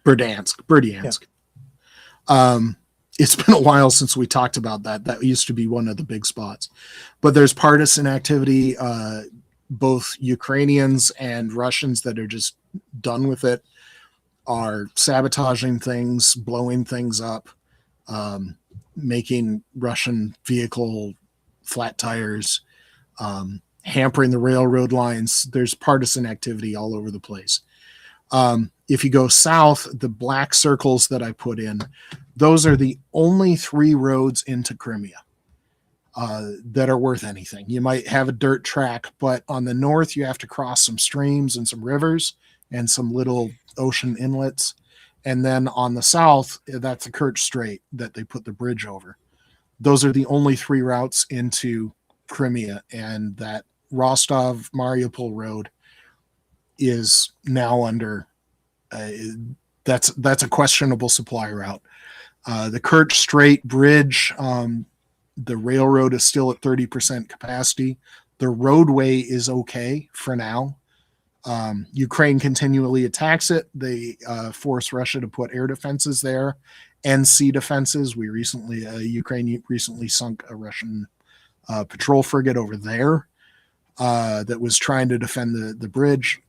Berdansk. Yeah. It's been a while since we talked about that. That used to be one of the big spots. But there's partisan activity, both Ukrainians and Russians that are just done with it, are sabotaging things, blowing things up, making Russian vehicle flat tires, hampering the railroad lines. There's partisan activity all over the place. If you go south, the black circles that I put in, those are the only 3 roads into Crimea that are worth anything. You might have a dirt track, but on the north, you have to cross some streams and some rivers and some little ocean inlets. And then on the south, that's the Kerch Strait that they put the bridge over. Those are the only 3 routes into Crimea, and that Rostov Mariupol road is now under that's a questionable supply route. The Kerch Strait bridge, the railroad is still at 30% capacity. The roadway is okay for now. Ukraine continually attacks it. They force Russia to put air defenses there and sea defenses. Ukraine recently sunk a Russian patrol frigate over there that was trying to defend the bridge.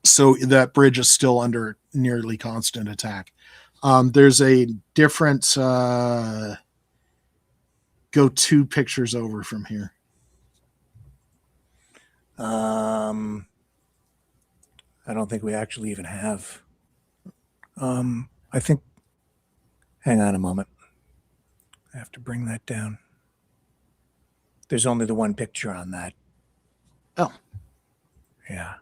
So that bridge is still under nearly constant attack. There's a different, go 2 pictures over from here. I don't think we actually even have. I think, hang on a moment. I have to bring that down. There's only the one picture on that. Oh. Yeah.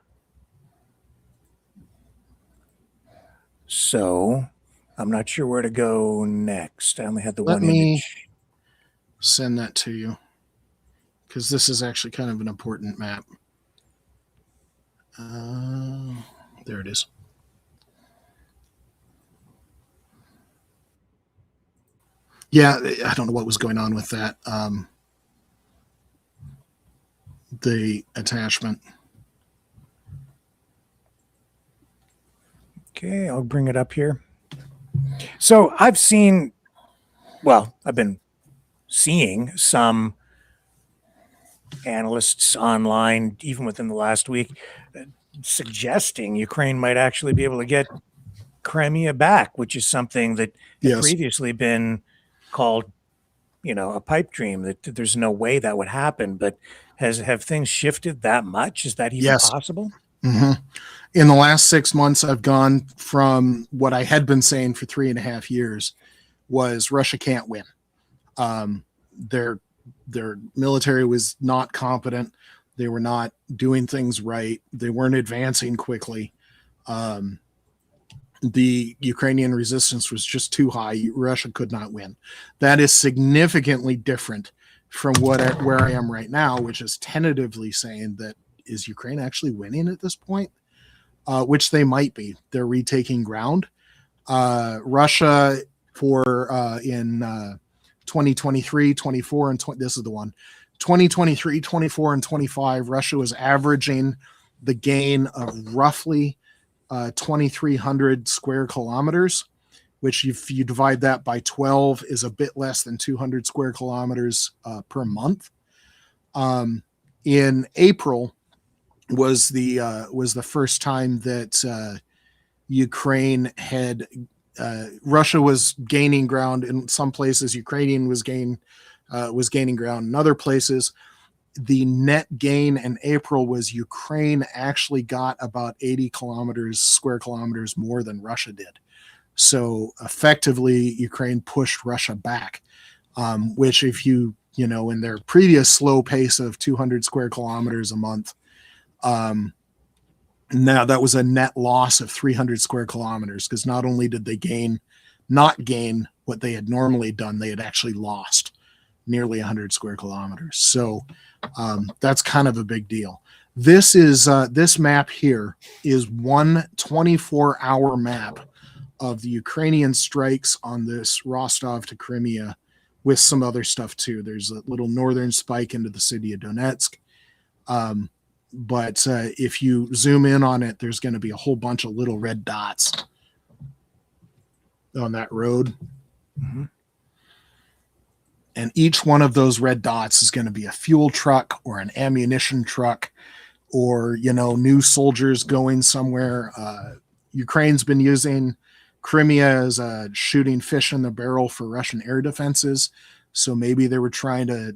So I'm not sure where to go next. I only had the one image. Let me send that to you, because this is actually kind of an important map. There it is. Yeah, I don't know what was going on with that. The attachment. Okay, I'll bring it up here. So I've been seeing some analysts online, even within the last week, suggesting Ukraine might actually be able to get Crimea back, which is something that had previously been called a pipe dream, that there's no way that would happen. But have things shifted that much? Is that even Yes. possible? hmm In the last 6 months, I've gone from what I had been saying for 3.5 years was Russia can't win. Their military was not competent. They were not doing things right. They weren't advancing quickly. The Ukrainian resistance was just too high. Russia could not win. That is significantly different from where I am right now, which is tentatively saying that is Ukraine actually winning at this point, which they might be. They're retaking ground. Russia in 2023, 24, and 20, this is the one. 2023, 24, and 25, Russia was averaging the gain of roughly 2,300 square kilometers, which if you divide that by 12 is a bit less than 200 square kilometers per month. In April was the first time that Ukraine had Russia was gaining ground in some places. Ukrainian was gaining ground in other places. The net gain in April was Ukraine actually got about 80 square kilometers more than Russia did. So effectively, Ukraine pushed Russia back, which if in their previous slow pace of 200 square kilometers a month, now that was a net loss of 300 square kilometers, because not only did they not gain what they had normally done, they had actually lost nearly 100 square kilometers. So that's kind of a big deal. This map here is one 24-hour map of the Ukrainian strikes on this Rostov to Crimea, with some other stuff too. There's a little northern spike into the city of Donetsk. But if you zoom in on it, there's going to be a whole bunch of little red dots on that road. Mm-hmm. And each one of those red dots is going to be a fuel truck or an ammunition truck, or, new soldiers going somewhere. Ukraine's been using Crimea as shooting fish in the barrel for Russian air defenses. So maybe they were trying to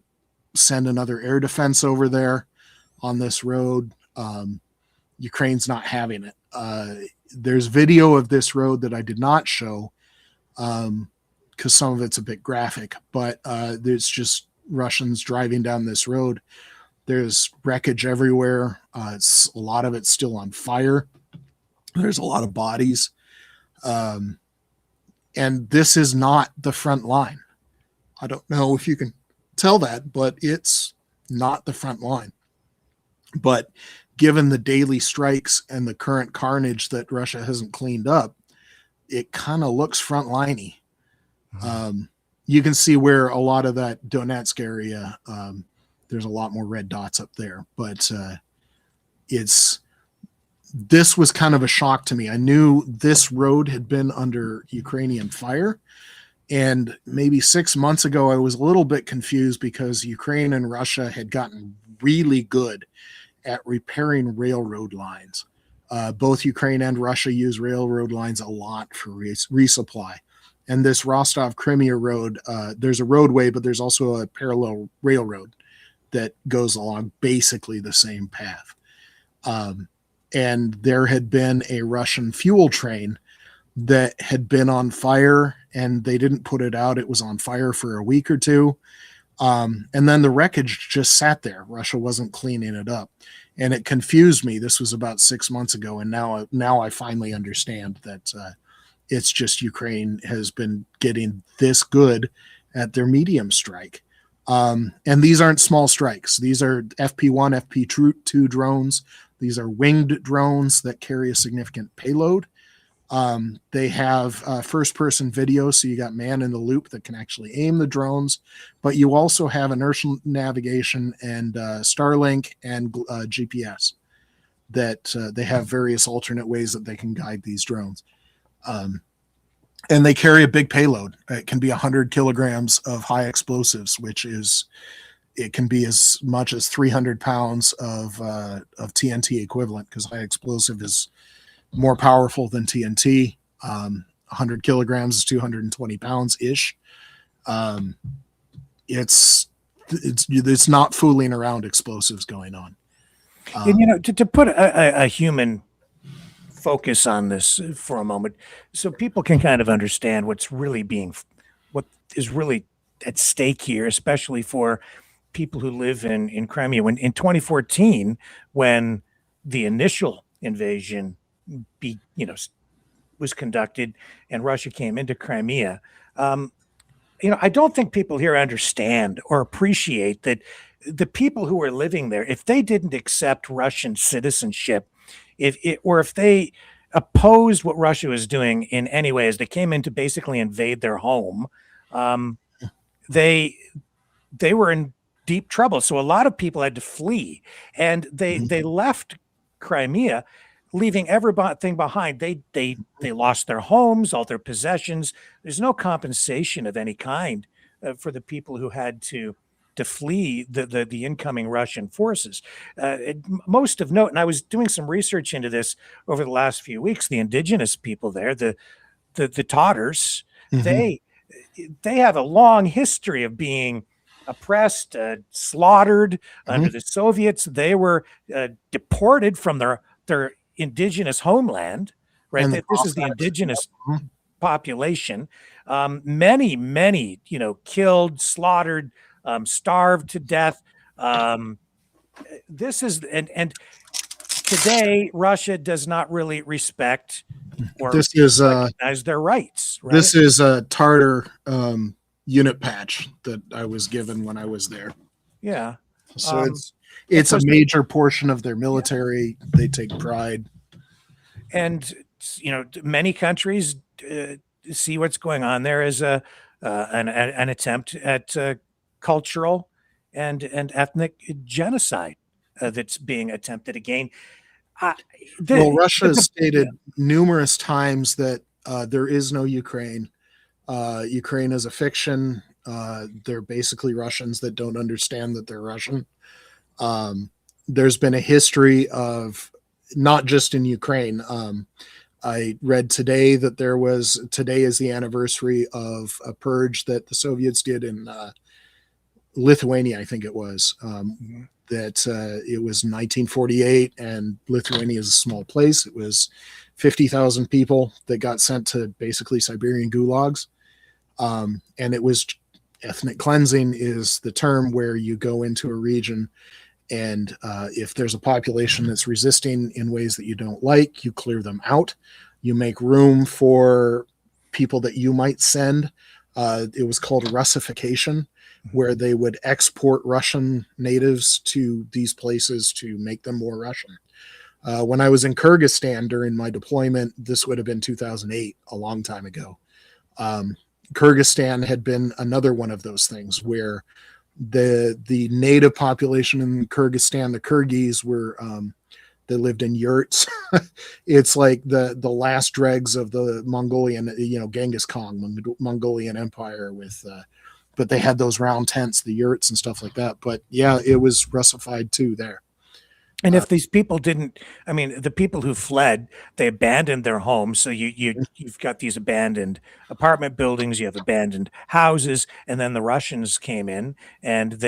send another air defense over there on this road. Ukraine's not having it. There's video of this road that I did not show because some of it's a bit graphic, but there's just Russians driving down this road. There's wreckage everywhere. A lot of it's still on fire. There's a lot of bodies. And this is not the front line. I don't know if you can tell that, but it's not the front line. But given the daily strikes and the current carnage that Russia hasn't cleaned up, it kind of looks frontliney. Mm-hmm. You can see where a lot of that Donetsk area, there's a lot more red dots up there. But this was kind of a shock to me. I knew this road had been under Ukrainian fire. And maybe 6 months ago, I was a little bit confused because Ukraine and Russia had gotten really good at repairing railroad lines. Both Ukraine and Russia use railroad lines a lot for resupply. And this Rostov-Crimea road, there's a roadway, but there's also a parallel railroad that goes along basically the same path. And there had been a Russian fuel train that had been on fire, and they didn't put it out. It was on fire for a week or two. And then the wreckage just sat there. Russia wasn't cleaning it up. And it confused me. This was about 6 months ago. And now I finally understand that it's just Ukraine has been getting this good at their medium strike. And these aren't small strikes. These are FP1, FP2 drones. These are winged drones that carry a significant payload. They have first-person video, so you got man in the loop that can actually aim the drones, but you also have inertial navigation and Starlink and GPS that they have various alternate ways that they can guide these drones. And they carry a big payload. It can be 100 kilograms of high explosives, it can be as much as 300 pounds of TNT equivalent, because high explosive is more powerful than TNT. 100 kilograms is 220 pounds ish. it's not fooling around explosives going on. And to put a human focus on this for a moment, so people can kind of understand what is really at stake here, especially for people who live in Crimea. When in 2014, when the initial invasion was conducted and Russia came into Crimea, I don't think people here understand or appreciate that the people who were living there, if they didn't accept Russian citizenship, if they opposed what Russia was doing in any way, as they came in to basically invade their home, they were in deep trouble. So a lot of people had to flee, and they left Crimea, leaving everything behind. They lost their homes, all their possessions. There's no compensation of any kind for the people who had to flee the incoming Russian forces. Most of note, and I was doing some research into this over the last few weeks, the indigenous people there, the Tatars, they have a long history of being oppressed, slaughtered under the Soviets. They were deported from their indigenous homeland, right? This is the indigenous population. Many, killed, slaughtered, starved to death. This is and today Russia does not really respect or recognize their rights. Right? This is a Tartar unit patch that I was given when I was there. Yeah. So it's a major portion of their military. Yeah. They take pride. And many countries see what's going on there as an attempt at cultural and ethnic genocide that's being attempted again. Russia has stated numerous times that there is no Ukraine. Ukraine is a fiction. They're basically Russians that don't understand that they're Russian. There's been a history of, not just in Ukraine. I read today that today is the anniversary of a purge that the Soviets did in Lithuania, I think it was. That it was 1948, and Lithuania is a small place. It was 50,000 people that got sent to basically Siberian gulags. And it was ethnic cleansing is the term where you go into a region, and if there's a population that's resisting in ways that you don't like, you clear them out. You make room for people that you might send. It was called Russification, where they would export Russian natives to these places to make them more Russian. When I was in Kyrgyzstan during my deployment, this would have been 2008, a long time ago. Kyrgyzstan had been another one of those things where the native population in Kyrgyzstan, the Kyrgyz, were they lived in yurts. It's like the last dregs of the Mongolian, Genghis Khan, Mongolian Empire with, but they had those round tents, the yurts and stuff like that. But yeah, it was Russified too there. And if these people the people who fled, they abandoned their homes. So you've got these abandoned apartment buildings, you have abandoned houses, and then the Russians came in and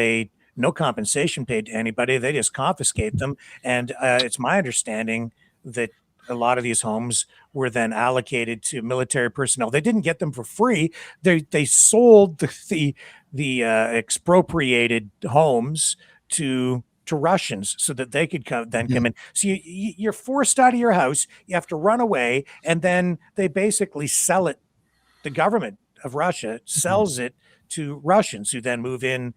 no compensation paid to anybody. They just confiscate them. And it's my understanding that a lot of these homes were then allocated to military personnel. They didn't get them for free. They sold the expropriated homes to Russians so that they could come in. So you're forced out of your house. You have to run away, and then they basically sell it. The government of Russia sells it to Russians who then move into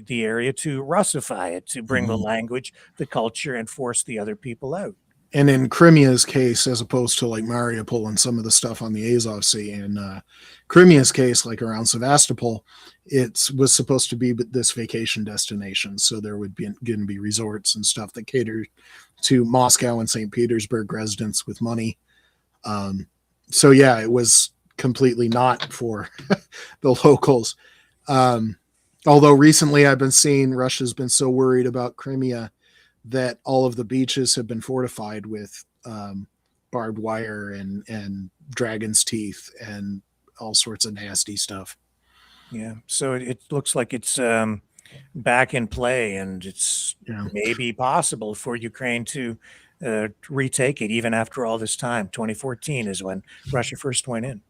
the area to Russify it, to bring the language, the culture, and force the other people out. And in Crimea's case, as opposed to like Mariupol and some of the stuff on the Azov Sea, in Crimea's case, like around Sevastopol, it was supposed to be this vacation destination. So there would be going to be resorts and stuff that catered to Moscow and St. Petersburg residents with money. So yeah, it was completely not for the locals. Although recently I've been seeing Russia's been so worried about Crimea that all of the beaches have been fortified with barbed wire and dragon's teeth and all sorts of nasty stuff. Yeah. So it looks like it's back in play, and it's maybe possible for Ukraine to retake it even after all this time. 2014 is when Russia first went in.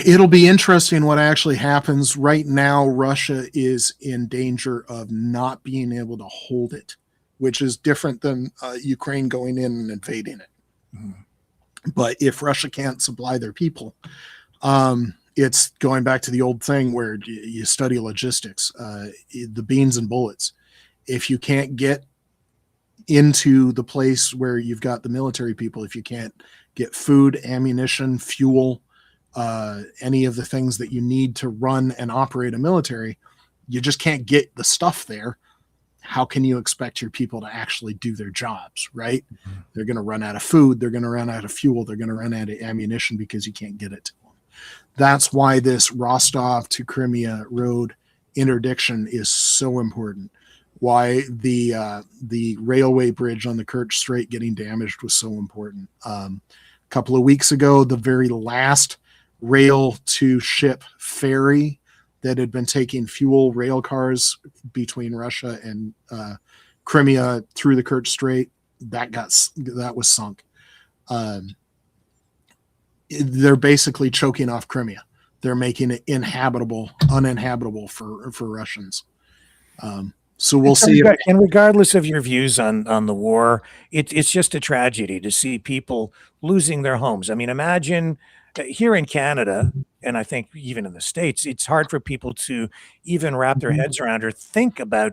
It'll be interesting what actually happens. Right now, Russia is in danger of not being able to hold it, which is different than Ukraine going in and invading it. Mm-hmm. But if Russia can't supply their people, it's going back to the old thing where you study logistics, the beans and bullets. If you can't get into the place where you've got the military people, if you can't get food, ammunition, fuel, any of the things that you need to run and operate a military, you just can't get the stuff there. How can you expect your people to actually do their jobs, right? Mm-hmm. They're going to run out of food. They're going to run out of fuel. They're going to run out of ammunition because you can't get it to them. That's why this Rostov to Crimea road interdiction is so important. Why the railway bridge on the Kerch Strait getting damaged was so important. A couple of weeks ago, the very last rail to ship ferry that had been taking fuel rail cars between Russia and Crimea through the Kerch Strait, that was sunk. They're basically choking off Crimea. They're making it uninhabitable for Russians. So we'll see. And regardless of your views on the war, it's just a tragedy to see people losing their homes. I mean, imagine here in Canada, and I think even in the States, it's hard for people to even wrap their heads around or think about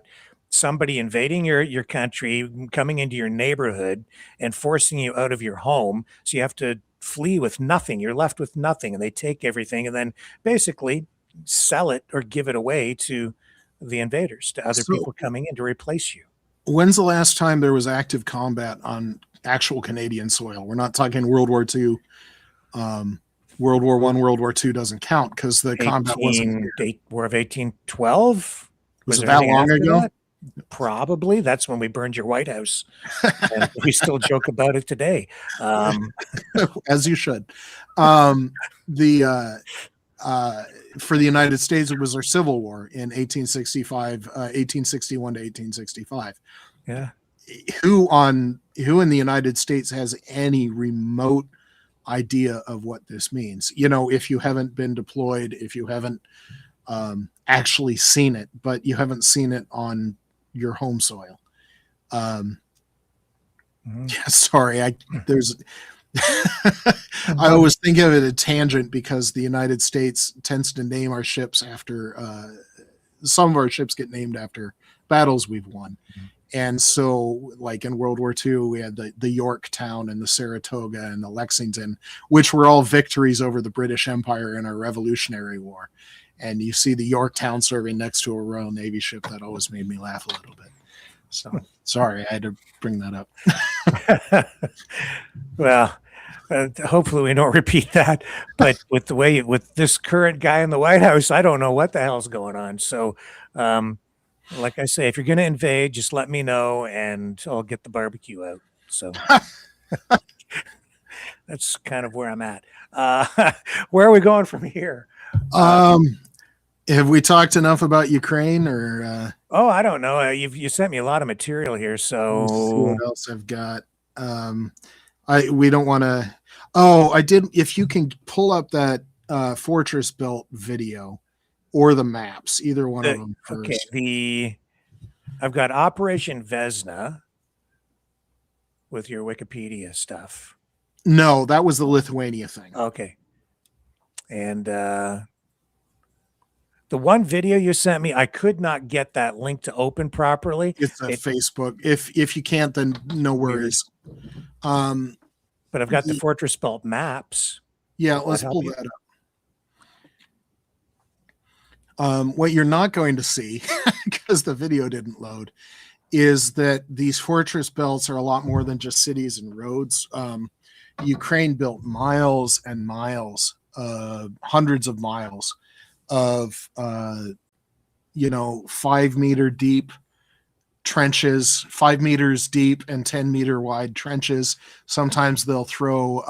somebody invading your country, coming into your neighborhood and forcing you out of your home. So you have to flee with nothing. You're left with nothing, and they take everything and then basically sell it or give it away to the invaders, to other people coming in to replace you. When's the last time there was active combat on actual Canadian soil? We're not talking World War II. World War I, World War II doesn't count because the combat wasn't here. War of 1812. Was it that long ago? That? Probably. That's when we burned your White House. And we still joke about it today. As you should. For the United States, it was our Civil War in 1861 to 1865. Yeah. Who in the United States has any remote idea of what this means? You know, if you haven't been deployed, if you haven't actually seen it, but you haven't seen it on your home soil. Sorry, I always think of it a tangent because the United States tends to name our ships after some of our ships get named after battles we've won. And so like in World War II, we had the Yorktown and the Saratoga and the Lexington, which were all victories over the British Empire in our Revolutionary War. And you see the Yorktown serving next to a Royal Navy ship. That always made me laugh a little bit. So sorry, I had to bring that up. Well, hopefully we don't repeat that. But with this current guy in the White House, I don't know what the hell's going on. So, like I say, if you're going to invade, just let me know and I'll get the barbecue out. So that's kind of where I'm at. Where are we going from here? Have we talked enough about Ukraine or? Oh, I don't know. You sent me a lot of material here. So let's see what else I've got. We don't want to. Oh, I did. If you can pull up that fortress built video or the maps, either one of them first. Okay. I've got Operation Vesna with your Wikipedia stuff. No, that was the Lithuania thing. Okay. And the one video you sent me, I could not get that link to open properly. It's Facebook. If you can't, then no worries. But I've got the Fortress Belt maps. Yeah, let's pull that up. What you're not going to see, because the video didn't load, is that these fortress belts are a lot more than just cities and roads. Ukraine built miles and miles, hundreds of miles of 5-meter deep trenches, 5 meters deep and 10-meter wide trenches. Sometimes they'll throw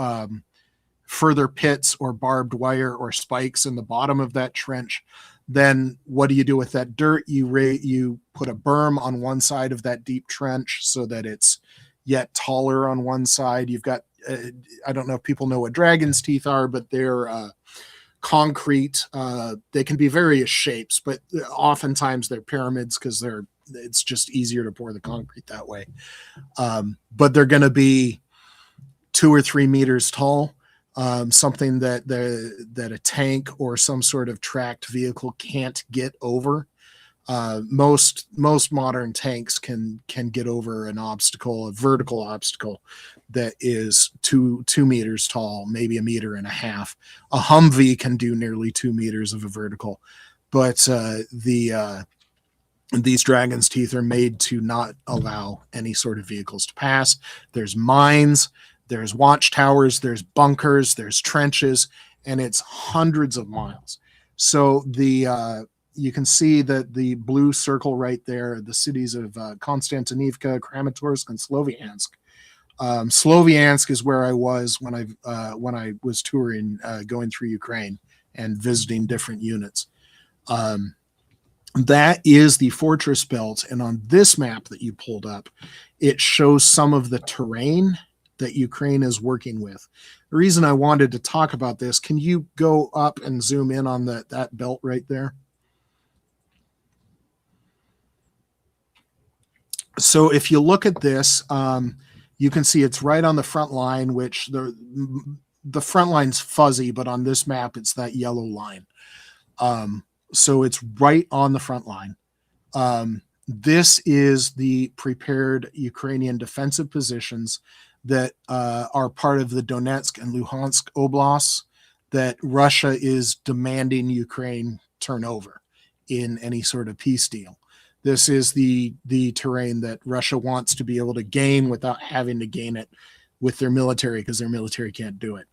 further pits or barbed wire or spikes in the bottom of that trench, then what do you do with that dirt? You put a berm on one side of that deep trench so that it's yet taller on one side. You've got, I don't know if people know what dragon's teeth are, but they're concrete. They can be various shapes, but oftentimes they're pyramids because it's just easier to pour the concrete that way. But they're going to be 2 or 3 meters tall. Something that a tank or some sort of tracked vehicle can't get over. Most modern tanks can get over an obstacle, a vertical obstacle that is 2 meters tall, maybe 1.5 meters. A Humvee can do nearly 2 meters of a vertical, but these dragon's teeth are made to not allow any sort of vehicles to pass. There's mines, there's watchtowers, there's bunkers, there's trenches, and it's hundreds of miles. So you can see that the blue circle right there, the cities of Konstantinivka, Kramatorsk, and Sloviansk. Sloviansk is where I was when I was touring, going through Ukraine and visiting different units. That is the fortress belt, and on this map that you pulled up, it shows some of the terrain that Ukraine is working with. The reason I wanted to talk about this, can you go up and zoom in on that belt right there? So if you look at this, you can see it's right on the front line, which the front line's fuzzy, but on this map, it's that yellow line. So it's right on the front line. This is the prepared Ukrainian defensive positions that are part of the Donetsk and Luhansk oblasts that Russia is demanding Ukraine turn over in any sort of peace deal. This is the terrain that Russia wants to be able to gain without having to gain it with their military, because their military can't do it.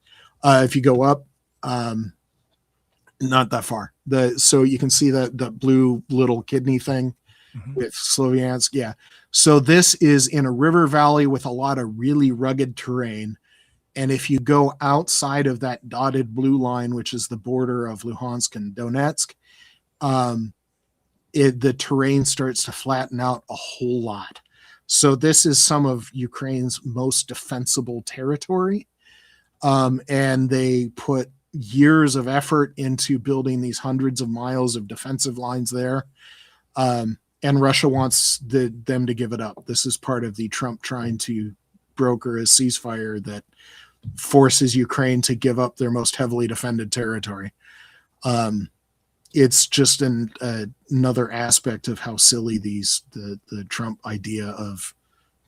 If you go up, not that far. So you can see the blue little kidney thing with Sloviansk. Yeah. So this is in a river valley with a lot of really rugged terrain. And if you go outside of that dotted blue line, which is the border of Luhansk and Donetsk, the terrain starts to flatten out a whole lot. So this is some of Ukraine's most defensible territory. And they put years of effort into building these hundreds of miles of defensive lines there. And Russia wants them to give it up. This is part of the Trump trying to broker a ceasefire that forces Ukraine to give up their most heavily defended territory. It's just another aspect of how silly the Trump idea of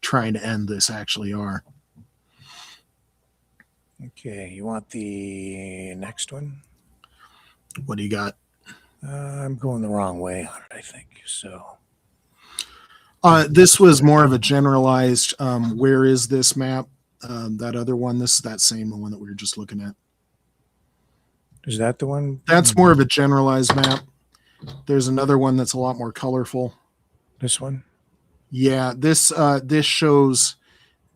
trying to end this actually are. Okay, you want the next one? What do you got? I'm going the wrong way on it, I think. So this was more of a generalized, where is this map? That other one, this is that same one that we were just looking at. Is that the one? That's more of a generalized map. There's another one that's a lot more colorful. This one? Yeah, this shows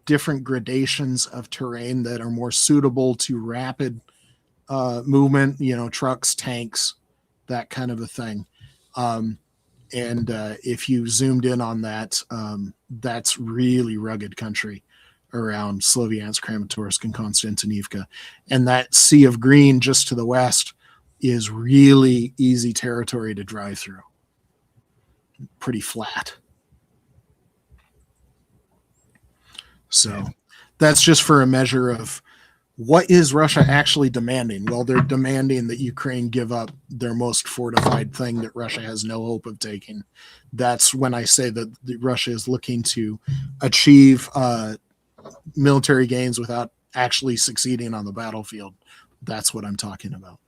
different gradations of terrain that are more suitable to rapid movement, trucks, tanks, that kind of a thing. And if you zoomed in on that, that's really rugged country around Sloviansk, Kramatorsk, and Konstantinivka. And that sea of green just to the west is really easy territory to drive through. Pretty flat. So that's just for a measure of what is Russia actually demanding? Well, they're demanding that Ukraine give up their most fortified thing that Russia has no hope of taking. That's when I say that Russia is looking to achieve military gains without actually succeeding on the battlefield. That's what I'm talking about.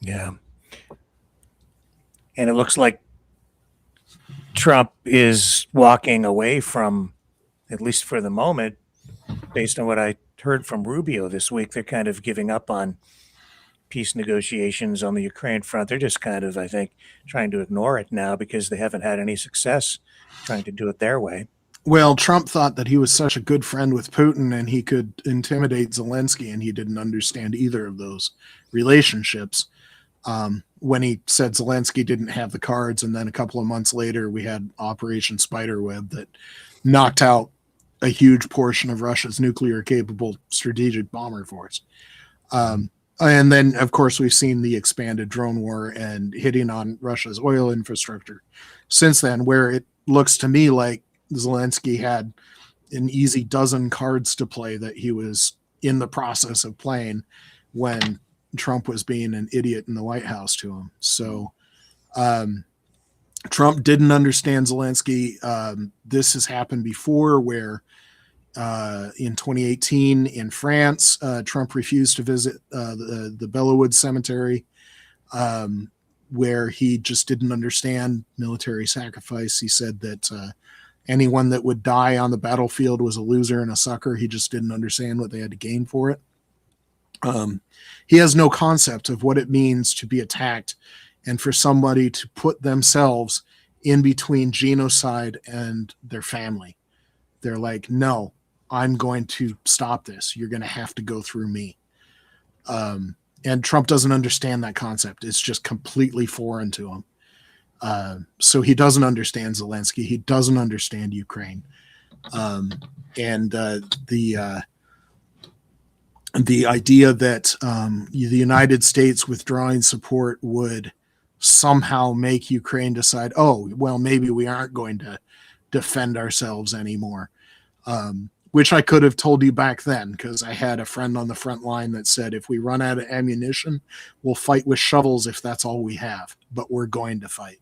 Yeah. And it looks like Trump is walking away from, at least for the moment, based on what I heard from Rubio this week, they're kind of giving up on peace negotiations on the Ukraine front. They're just kind of, I think, trying to ignore it now because they haven't had any success trying to do it their way. Well, Trump thought that he was such a good friend with Putin and he could intimidate Zelensky, and he didn't understand either of those relationships. When he said Zelensky didn't have the cards, and then a couple of months later we had Operation Spiderweb that knocked out a huge portion of Russia's nuclear-capable strategic bomber force. And then, of course, we've seen the expanded drone war and hitting on Russia's oil infrastructure since then, where it looks to me like Zelensky had an easy dozen cards to play that he was in the process of playing when Trump was being an idiot in the White House to him. So Trump didn't understand Zelensky. This has happened before, where in 2018 in France, Trump refused to visit the Bellewood Cemetery, where he just didn't understand military sacrifice. He said that anyone that would die on the battlefield was a loser and a sucker. He just didn't understand what they had to gain for it. He has no concept of what it means to be attacked and for somebody to put themselves in between genocide and their family. They're like, no, I'm going to stop this. You're going to have to go through me. And Trump doesn't understand that concept. It's just completely foreign to him. So he doesn't understand Zelensky. He doesn't understand Ukraine. And the idea that the United States withdrawing support would somehow make Ukraine decide, oh, well, maybe we aren't going to defend ourselves anymore. Which I could have told you back then, because I had a friend on the front line that said, if we run out of ammunition, we'll fight with shovels if that's all we have, but we're going to fight.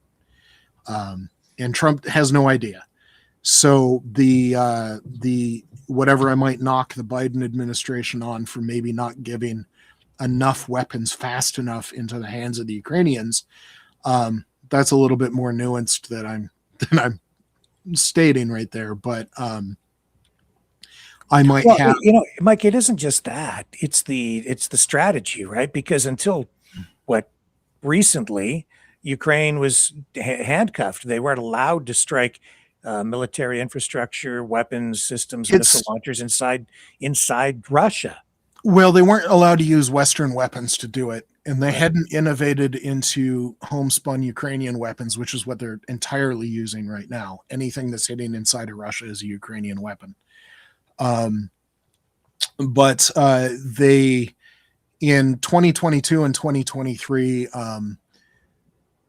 And Trump has no idea. So the whatever I might knock the Biden administration on for maybe not giving enough weapons fast enough into the hands of the Ukrainians, that's a little bit more nuanced than I'm stating right there. But I might have, Mike, it isn't just that. It's the strategy, right? Because until recently, Ukraine was handcuffed. They weren't allowed to strike military infrastructure, weapons systems, missile launchers inside Russia. Well, they weren't allowed to use Western weapons to do it, and they hadn't innovated into homespun Ukrainian weapons, which is what they're entirely using right now. Anything that's hitting inside of Russia is a Ukrainian weapon. But they, in 2022 and 2023,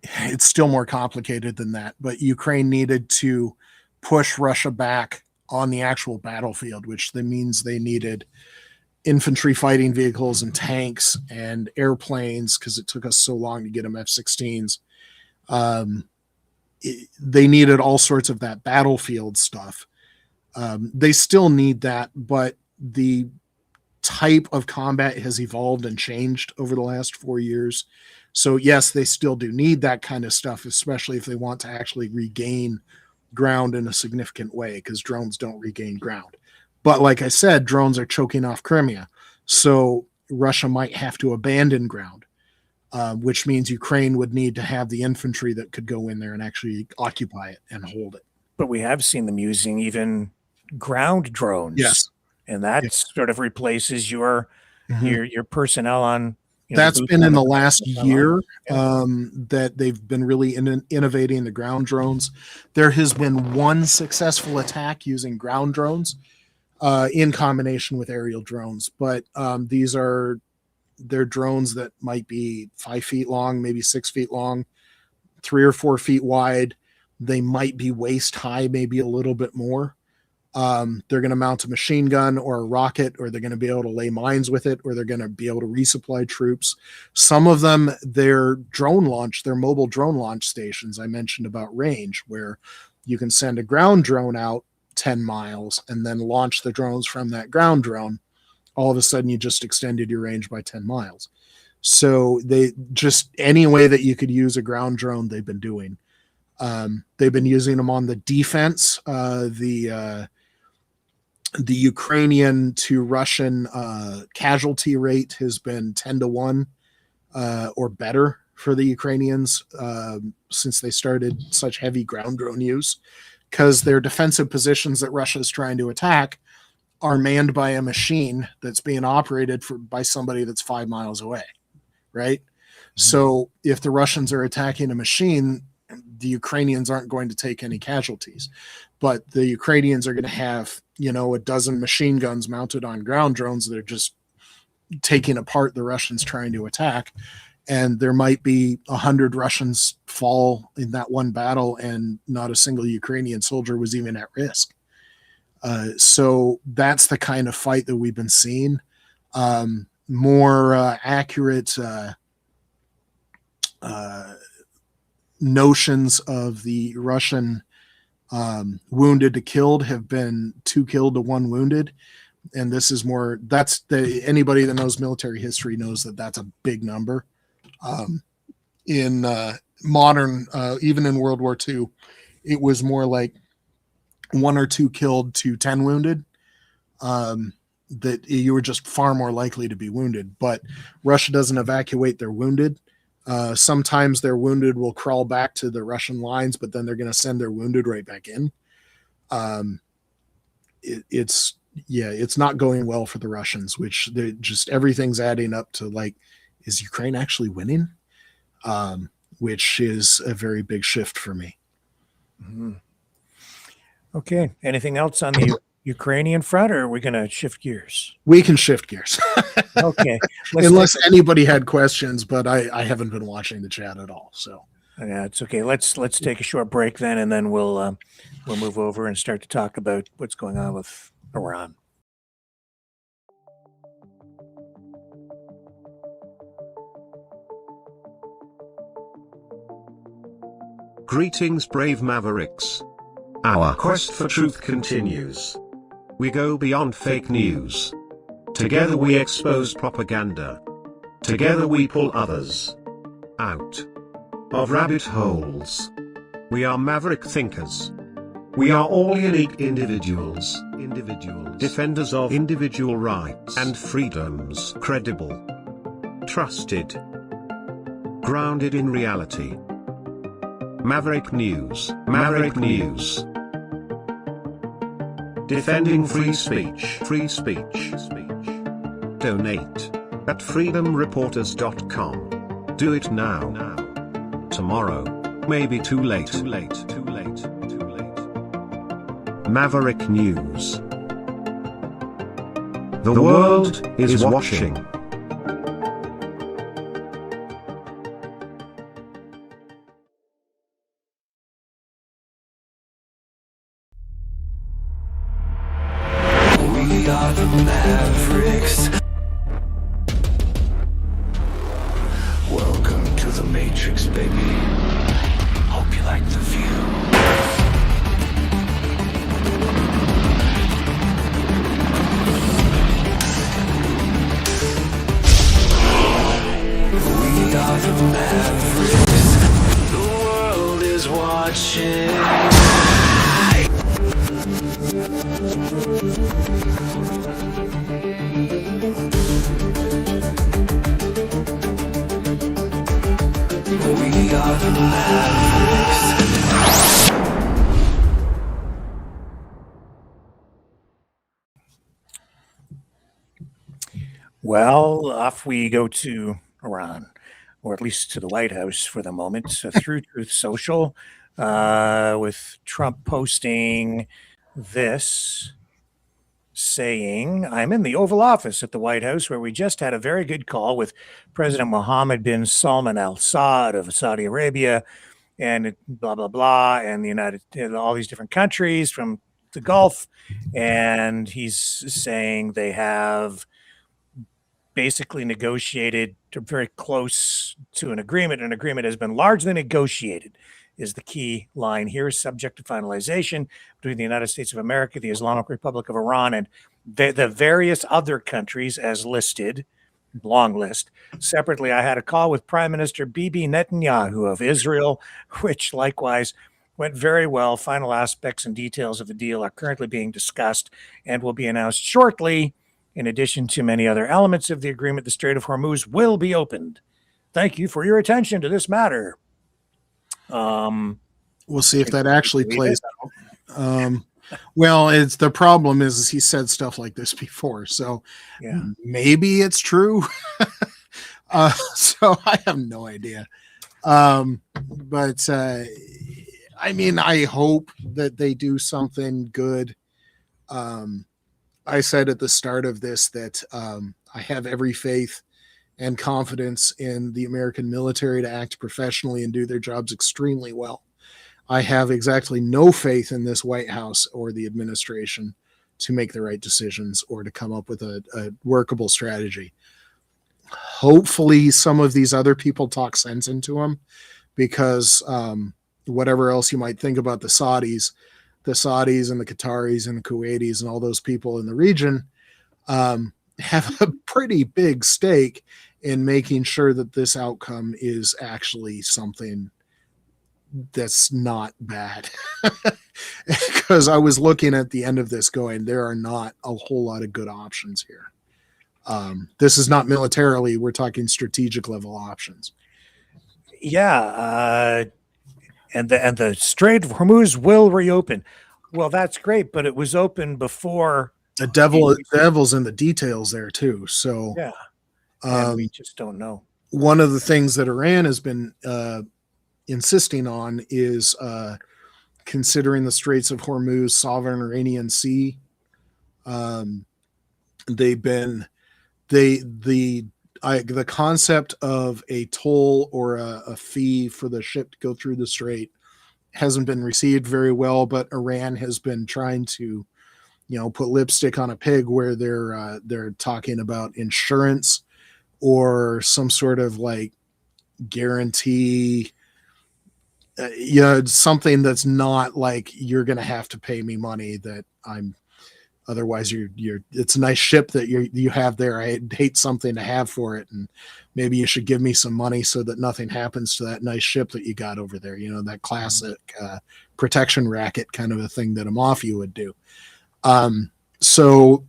it's still more complicated than that, but Ukraine needed to push Russia back on the actual battlefield, which means they needed infantry fighting vehicles and tanks and airplanes, because it took us so long to get them F-16s. They needed all sorts of that battlefield stuff. They still need that, but the type of combat has evolved and changed over the last 4 years. So yes, they still do need that kind of stuff, especially if they want to actually regain ground in a significant way, because drones don't regain ground. But like I said, drones are choking off Crimea. So Russia might have to abandon ground, which means Ukraine would need to have the infantry that could go in there and actually occupy it and hold it. But we have seen them using even ground drones. Yes. And that sort of replaces your personnel on. That's been in the last year that they've been really innovating the ground drones. There has been one successful attack using ground drones in combination with aerial drones, but they're drones that might be 5 feet long, maybe 6 feet long, 3 or 4 feet wide. They might be waist high, maybe a little bit more. They're going to mount a machine gun or a rocket, or they're going to be able to lay mines with it, or they're going to be able to resupply troops. Some of them, they're mobile drone launch stations. I mentioned about range, where you can send a ground drone out 10 miles and then launch the drones from that ground drone. All of a sudden, you just extended your range by 10 miles. So they just, any way that you could use a ground drone, they've been doing. They've been using them on the defense. The Ukrainian to Russian casualty rate has been 10-1 or better for the Ukrainians since they started such heavy ground drone use, because their defensive positions that Russia is trying to attack are manned by a machine that's being operated by somebody that's 5 miles away, right? So if the Russians are attacking a machine, the Ukrainians aren't going to take any casualties, but the Ukrainians are going to have, a dozen machine guns mounted on ground drones that are just taking apart the Russians trying to attack. And there might be 100 Russians fall in that one battle, and not a single Ukrainian soldier was even at risk. So that's the kind of fight that we've been seeing. More accurate notions of the Russian wounded to killed have been 2 killed to 1 wounded. And this is more, anybody that knows military history knows that that's a big number. In modern, even in World War II, it was more like 1 or 2 killed to 10 wounded. That you were just far more likely to be wounded. But Russia doesn't evacuate their wounded. Sometimes their wounded will crawl back to the Russian lines, but then they're going to send their wounded right back in. It's not going well for the Russians, which just everything's adding up to like, is Ukraine actually winning? Which is a very big shift for me. Mm-hmm. Okay. Anything else on the Ukrainian front, or are we going to shift gears? We can shift gears. Okay. Unless anybody had questions, but I haven't been watching the chat at all. So yeah, it's okay. Let's take a short break then, and then we'll move over and start to talk about what's going on with Iran. Greetings, brave Mavericks. Our quest for truth continues. We go beyond fake news. Together we expose propaganda. Together we pull others out of rabbit holes. We are maverick thinkers. We are all unique individuals, defenders of individual rights and freedoms, credible, trusted, grounded in reality. Maverick News, Maverick News. Defending free speech, free speech. Donate at freedomreporters.com. Do it now. Tomorrow may be too late. Maverick News. The world is watching. We are the Mavericks. Welcome to the Matrix, baby. Hope you like the view. We are the Mavericks. The world is watching. We are the Mavericks. Well, off we go to Iran, or at least to the White House for the moment, through Truth Social, with Trump posting this, saying, "I'm in the Oval Office at the White House, where we just had a very good call with President Mohammed bin Salman Al Saud of Saudi Arabia, and blah, blah, blah, and all these different countries from the Gulf." And he's saying they have basically negotiated very close to an agreement. An agreement has been largely negotiated, is the key line here, subject to finalization between the United States of America, the Islamic Republic of Iran, and the various other countries as listed, long list. Separately, I had a call with Prime Minister Bibi Netanyahu of Israel, which likewise went very well. Final aspects and details of the deal are currently being discussed and will be announced shortly. In addition to many other elements of the agreement, the Strait of Hormuz will be opened. Thank you for your attention to this matter. We'll see if that actually plays out. Well, it's the problem is he said stuff like this before, so Yeah. maybe it's true. So I have no idea. But I mean, I hope that they do something good. I said at the start of this that I have every faith and confidence in the American military to act professionally and do their jobs extremely well. I have exactly no faith in this White House or the administration to make the right decisions or to come up with a workable strategy. Hopefully some of these other people talk sense into them, because whatever else you might think about the Saudis and the Qataris and the Kuwaitis and all those people in the region have a pretty big stake in making sure that this outcome is actually something that's not bad. Because I was looking at the end of this going, there are not a whole lot of good options here. This is not militarily, we're talking strategic level options. Yeah, and the Strait of Hormuz will reopen. Well, that's great, but it was open before. The devil's in the details there too. So Yeah, and we just don't know. One of the things that Iran has been insisting on is considering the Straits of Hormuz sovereign Iranian sea. The concept of a toll or a fee for the ship to go through the strait hasn't been received very well, but Iran has been trying to, put lipstick on a pig, where they're talking about insurance or some sort of like guarantee, something that's not like you're going to have to pay me money that I'm. Otherwise, it's a nice ship that you have there. I hate something to have for it, and maybe you should give me some money so that nothing happens to that nice ship that you got over there. That classic protection racket kind of a thing that a mafia would do. So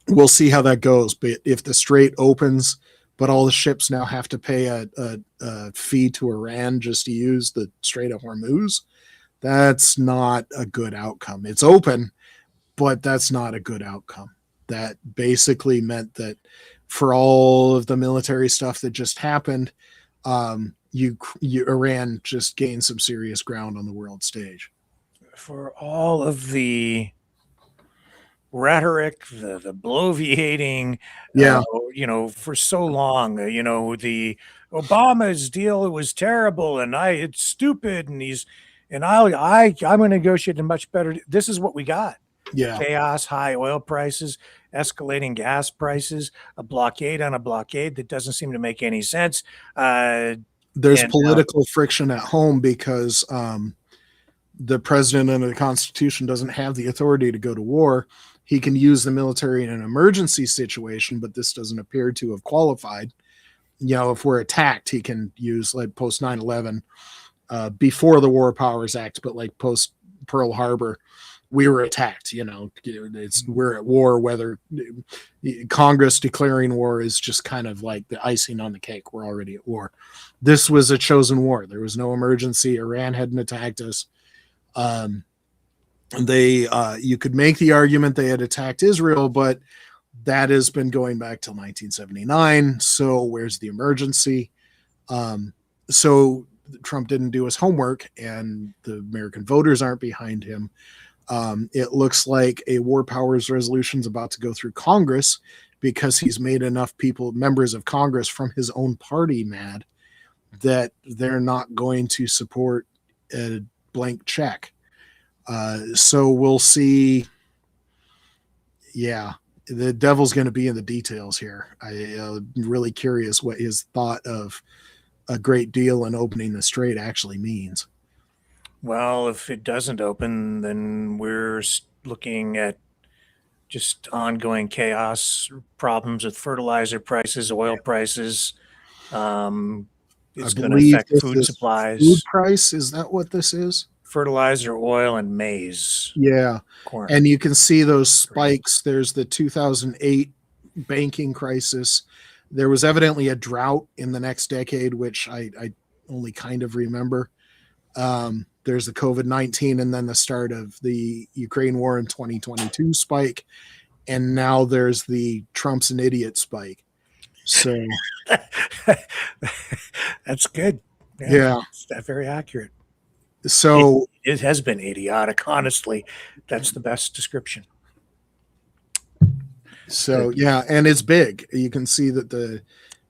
we'll see how that goes. But if the strait opens, but all the ships now have to pay a fee to Iran just to use the Strait of Hormuz, that's not a good outcome. It's open, but that's not a good outcome. That basically meant that for all of the military stuff that just happened, Iran just gained some serious ground on the world stage. For all of the rhetoric, the bloviating, for so long, the Obama's deal, it was terrible, and it's stupid, and I'm going to negotiate a much better. This is what we got. Yeah. Chaos, high oil prices, escalating gas prices, a blockade on a blockade that doesn't seem to make any sense. There's political friction at home because the president under the Constitution doesn't have the authority to go to war. He can use the military in an emergency situation, but this doesn't appear to have qualified. If we're attacked, he can use, like post 9/11, before the War Powers Act, but like post Pearl Harbor, we were attacked. We're at war. Whether Congress declaring war is just kind of like the icing on the cake. We're already at war. This was a chosen war. There was no emergency. Iran hadn't attacked us. You could make the argument they had attacked Israel, but that has been going back till 1979. So where's the emergency? So Trump didn't do his homework, and the American voters aren't behind him. It looks like a war powers resolution is about to go through Congress because he's made enough members of Congress from his own party mad that they're not going to support a blank check. So we'll see. Yeah, the devil's going to be in the details here. I'm really curious what his thought of a great deal in opening the strait actually means. Well, if it doesn't open, then we're looking at just ongoing chaos, problems with fertilizer prices, oil prices. It's going to affect food supplies. Food price, is that what this is? Fertilizer, oil, and maize. Yeah. Corn. And you can see those spikes. There's the 2008 banking crisis. There was evidently a drought in the next decade, which I only kind of remember. There's the COVID-19, and then the start of the Ukraine war in 2022 spike, and now there's the Trump's an idiot spike. So That's good. yeah. That's very accurate. So it has been idiotic, honestly. That's the best description. So yeah, and it's big. You can see that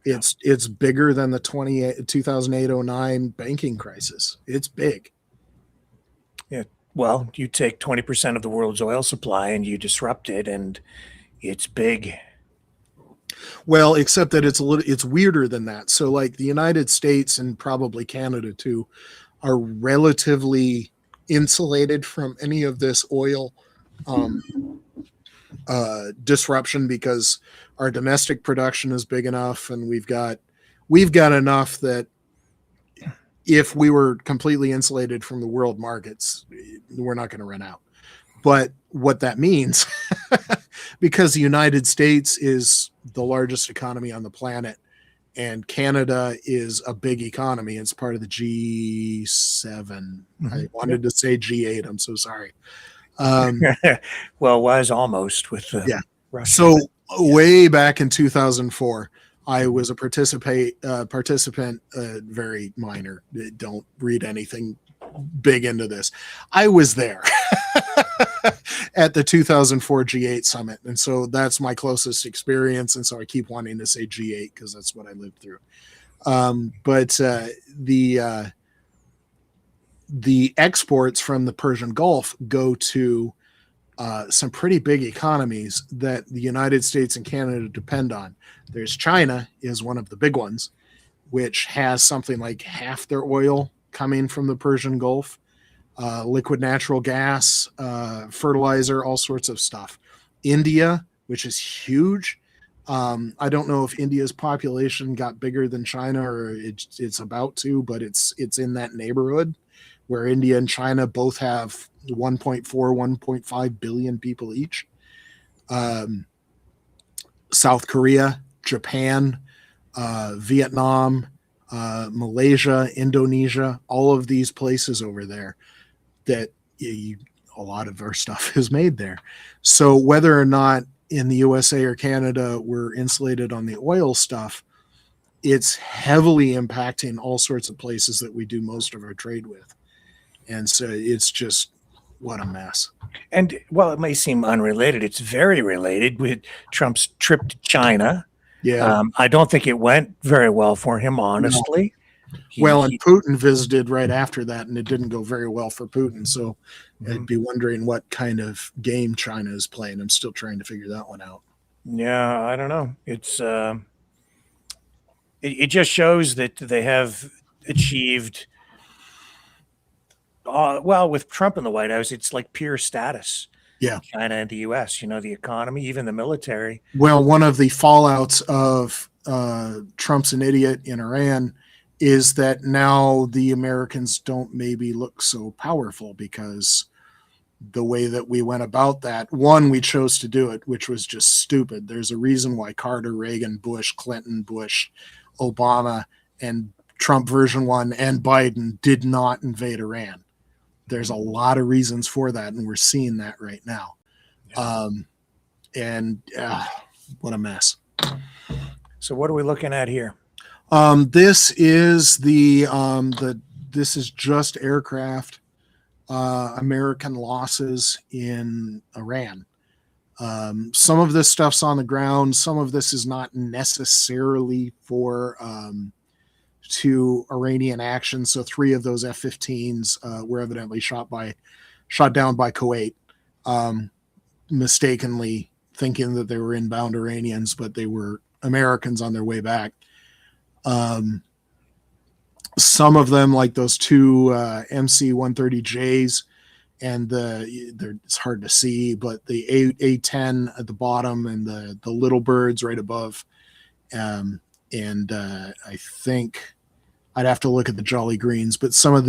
it's bigger than the 2008-09 banking crisis. It's big. Yeah. Well, you take 20% of the world's oil supply and you disrupt it, and it's big. Well, except that it's weirder than that. So like the United States and probably Canada too are relatively insulated from any of this oil disruption because our domestic production is big enough, and we've got enough that if we were completely insulated from the world markets, we're not going to run out. But what that means, because the United States is the largest economy on the planet, and Canada is a big economy, it's part of the G7. Mm-hmm. I wanted to say G8. I'm so sorry. Well, was almost with Russia. So way back in 2004, I was a participant, very minor. Don't read anything big into this. I was there at the 2004 G8 summit, and so that's my closest experience. And so I keep wanting to say G8 because that's what I lived through. But the exports from the Persian Gulf go to some pretty big economies that the United States and Canada depend on. There's China is one of the big ones, which has something like half their oil coming from the Persian Gulf, liquid natural gas, fertilizer, all sorts of stuff. India, which is huge. I don't know if India's population got bigger than China or it's about to, but it's in that neighborhood where India and China both have 1.4, 1.5 billion people each. South Korea, Japan, Vietnam, Malaysia, Indonesia, all of these places over there that a lot of our stuff is made there. So whether or not in the USA or Canada we're insulated on the oil stuff, it's heavily impacting all sorts of places that we do most of our trade with. And so it's just, what a mess. And while it may seem unrelated, it's very related with Trump's trip to China. Yeah. I don't think it went very well for him, honestly. No. And Putin visited right after that, and it didn't go very well for Putin. So I'd be wondering what kind of game China is playing. I'm still trying to figure that one out. Yeah, I don't know. It's it just shows that they have achieved well, with Trump in the White House, it's like peer status. Yeah. China and the US, the economy, even the military. Well, one of the fallouts of Trump's an idiot in Iran is that now the Americans don't maybe look so powerful because the way that we went about that, one, we chose to do it, which was just stupid. There's a reason why Carter, Reagan, Bush, Clinton, Bush, Obama, and Trump version 1 and Biden did not invade Iran. There's a lot of reasons for that, and we're seeing that right now. Yeah. What a mess. So what are we looking at here? This is this is just aircraft, American losses in Iran. Some of this stuff's on the ground. Some of this is not necessarily for to Iranian action. So 3 of those F-15s were evidently shot down by Kuwait, mistakenly thinking that they were inbound Iranians, but they were Americans on their way back. Some of them, like those 2 MC-130Js, and it's hard to see, but the A-10 at the bottom and the little birds right above. I think I'd have to look at the Jolly Greens, but some of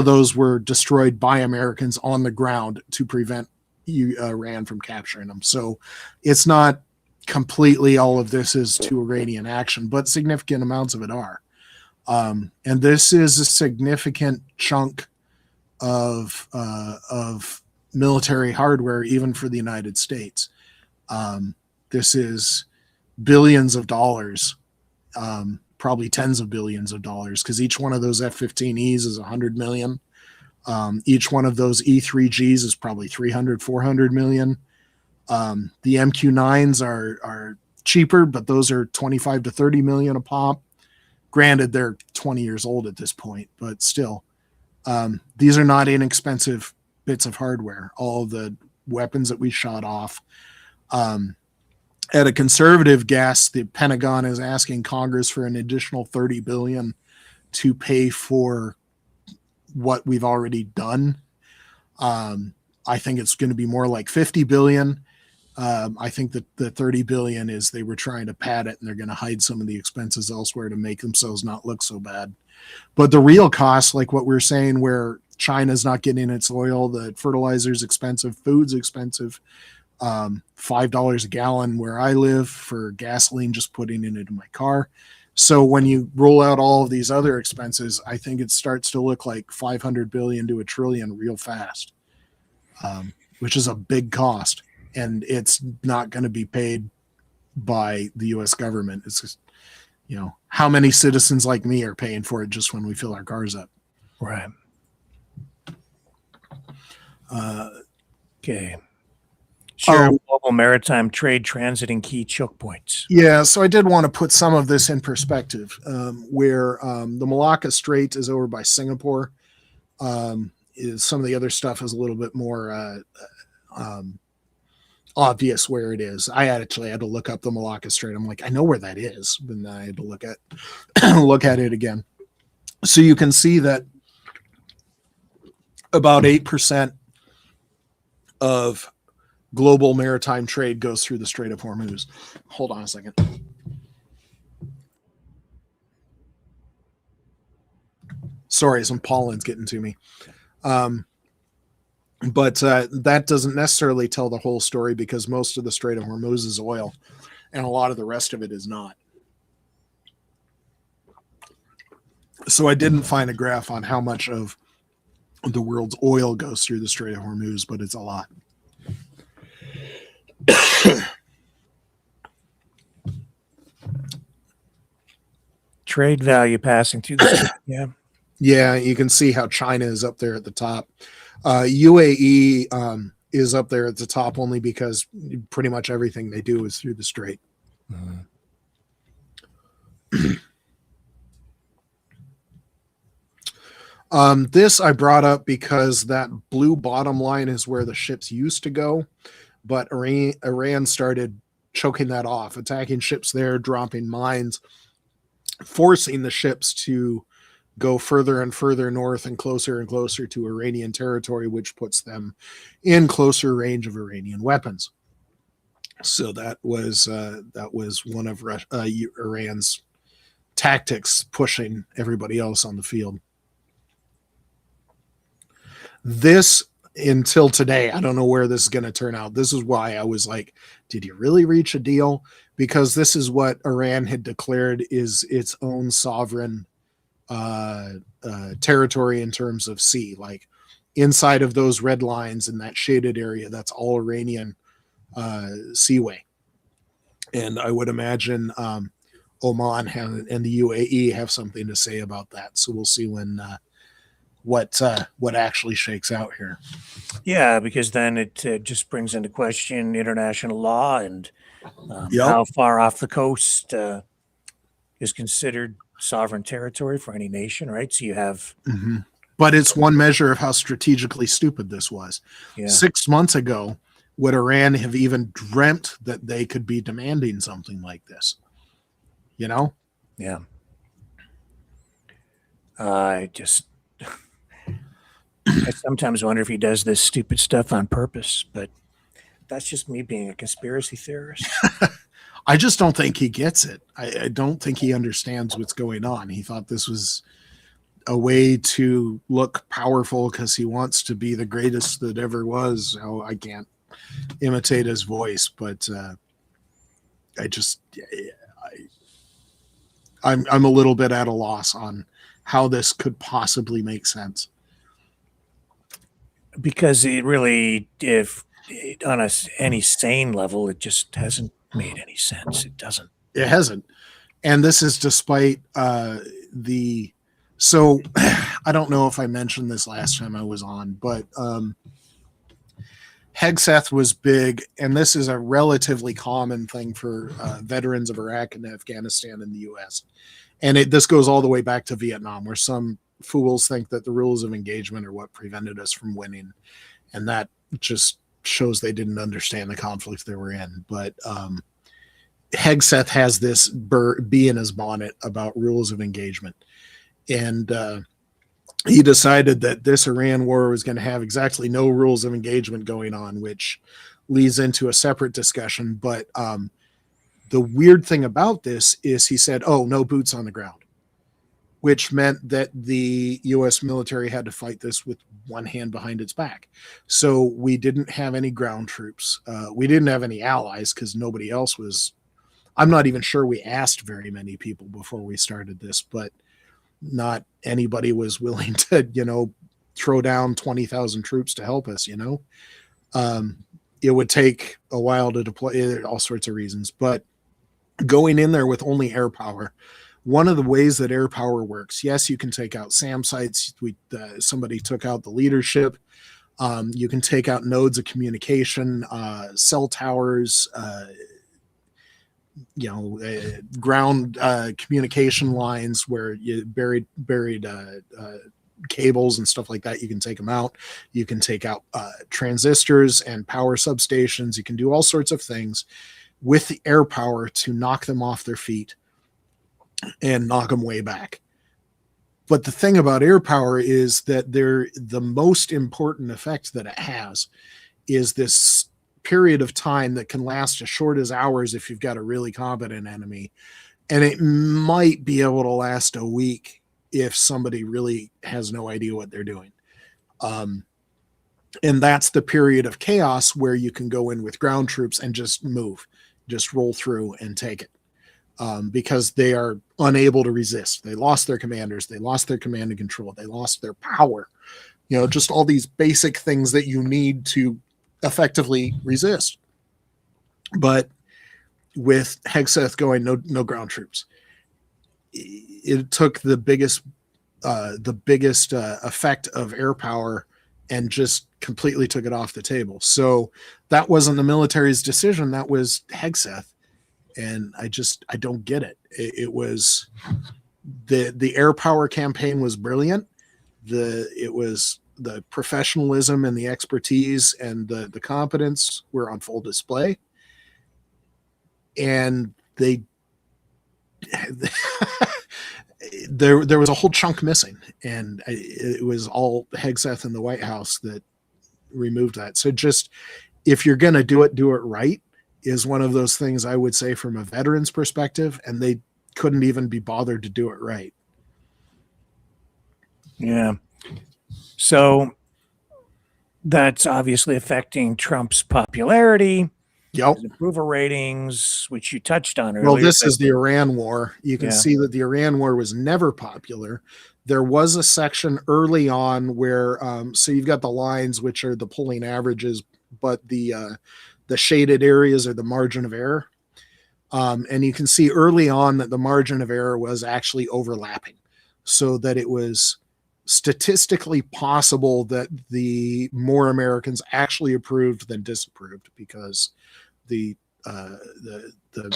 those were destroyed by Americans on the ground to prevent Iran from capturing them. So it's not completely all of this is to Iranian action, but significant amounts of it are. And this is a significant chunk of military hardware, even for the United States. This is billions of dollars, probably tens of billions of dollars, because each one of those F-15Es is 100 million. Each one of those E-3Gs is probably 300, 400 million. The MQ-9s are cheaper, but those are 25 to 30 million a pop. Granted, they're 20 years old at this point, but still, these are not inexpensive bits of hardware. All the weapons that we shot off. At a conservative guess, the Pentagon is asking Congress for an additional $30 billion to pay for what we've already done. I think it's going to be more like $50 billion. I think that the $30 billion is they were trying to pad it, and they're going to hide some of the expenses elsewhere to make themselves not look so bad. But the real cost, like what we're saying, where China's not getting its oil, the fertilizer's expensive, food's expensive, $5 a gallon where I live for gasoline, just putting it into my car. So when you roll out all of these other expenses, I think it starts to look like 500 billion to $1 trillion real fast, which is a big cost. And it's not going to be paid by the U.S. government. It's just, how many citizens like me are paying for it just when we fill our cars up? Right. Okay. Share global maritime trade transiting key choke points. Yeah, so I did want to put some of this in perspective, where the Malacca Strait is over by Singapore. Is some of the other stuff is a little bit more obvious where it is. I actually had to look up the Malacca Strait. I'm like, I know where that is, but then I had to look at it again. So you can see that about 8% of global maritime trade goes through the Strait of Hormuz. Hold on a second. Sorry, some pollen's getting to me. But that doesn't necessarily tell the whole story, because most of the Strait of Hormuz is oil, and a lot of the rest of it is not. So I didn't find a graph on how much of the world's oil goes through the Strait of Hormuz, but it's a lot. Trade value passing through the Yeah, you can see how China is up there at the top. UAE is up there at the top only because pretty much everything they do is through the strait. This I brought up because that blue bottom line is where the ships used to go, but Iran started choking that off, attacking ships there, dropping mines, forcing the ships to go further and further north and closer to Iranian territory, which puts them in closer range of Iranian weapons. So that was one of Iran's tactics, pushing everybody else on the field. This, until today, I don't know where this is going to turn out. This is why I was like, did you really reach a deal? Because this is what Iran had declared is its own sovereign territory in terms of sea. Like inside of those red lines in that shaded area, that's all Iranian seaway. And I would imagine Oman and the UAE have something to say about that. So we'll see when what actually shakes out here. Yeah, because then it just brings into question international law and how far off the coast is considered sovereign territory for any nation, right? So you have... But it's one measure of how strategically stupid this was. Yeah. 6 months ago, would Iran have even dreamt that they could be demanding something like this? Yeah. I sometimes wonder if he does this stupid stuff on purpose, but that's just me being a conspiracy theorist. I just don't think he gets it. I don't think he understands what's going on. He thought this was a way to look powerful because he wants to be the greatest that ever was. Oh, I can't imitate his I'm a little bit at a loss on how this could possibly make sense. Because it really, if on any sane level, it just hasn't made any sense. It doesn't. It hasn't. And this is despite so I don't know if I mentioned this last time I was on, but Hegseth was big, and this is a relatively common thing for veterans of Iraq and Afghanistan in the U.S. And this goes all the way back to Vietnam, where some fools think that the rules of engagement are what prevented us from winning. And that just shows they didn't understand the conflict they were in. But Hegseth has this bee in his bonnet about rules of engagement. And he decided that this Iran war was going to have exactly no rules of engagement going on, which leads into a separate discussion. But the weird thing about this is he said, oh, no boots on the ground, which meant that the U.S. military had to fight this with one hand behind its back. So we didn't have any ground troops. We didn't have any allies because nobody else was. I'm not even sure we asked very many people before we started this, but not anybody was willing to, throw down 20,000 troops to help us, It would take a while to deploy, all sorts of reasons. But going in there with only air power, one of the ways that air power works, yes, you can take out SAM sites. Somebody took out the leadership. You can take out nodes of communication, cell towers, ground communication lines where you buried cables and stuff like that. You can take them out. You can take out transistors and power substations. You can do all sorts of things with the air power to knock them off their feet and knock them way back. But the thing about air power is that the most important effect that it has is this period of time that can last as short as hours if you've got a really competent enemy. And it might be able to last a week if somebody really has no idea what they're doing. And that's the period of chaos where you can go in with ground troops and just roll through and take it. Because they are unable to resist. They lost their commanders. They lost their command and control. They lost their power. Just all these basic things that you need to effectively resist. But with Hegseth going no ground troops, it took the biggest effect of air power and just completely took it off the table. So that wasn't the military's decision. That was Hegseth. And I don't get it. It was the air power campaign was brilliant. It was the professionalism and the expertise and the competence were on full display. And there was a whole chunk missing, and it was all Hegseth in the White House that removed that. So just, if you're going to do it right, is one of those things I would say from a veteran's perspective, and they couldn't even be bothered to do it right. Yeah. So that's obviously affecting Trump's popularity. Yep. His approval ratings, which you touched on earlier. Well, this is the Iran war. You can see that the Iran war was never popular. There was a section early on where, so you've got the lines, which are the polling averages, but the shaded areas are the margin of error. And you can see early on that the margin of error was actually overlapping, so that it was statistically possible that the more Americans actually approved than disapproved, because the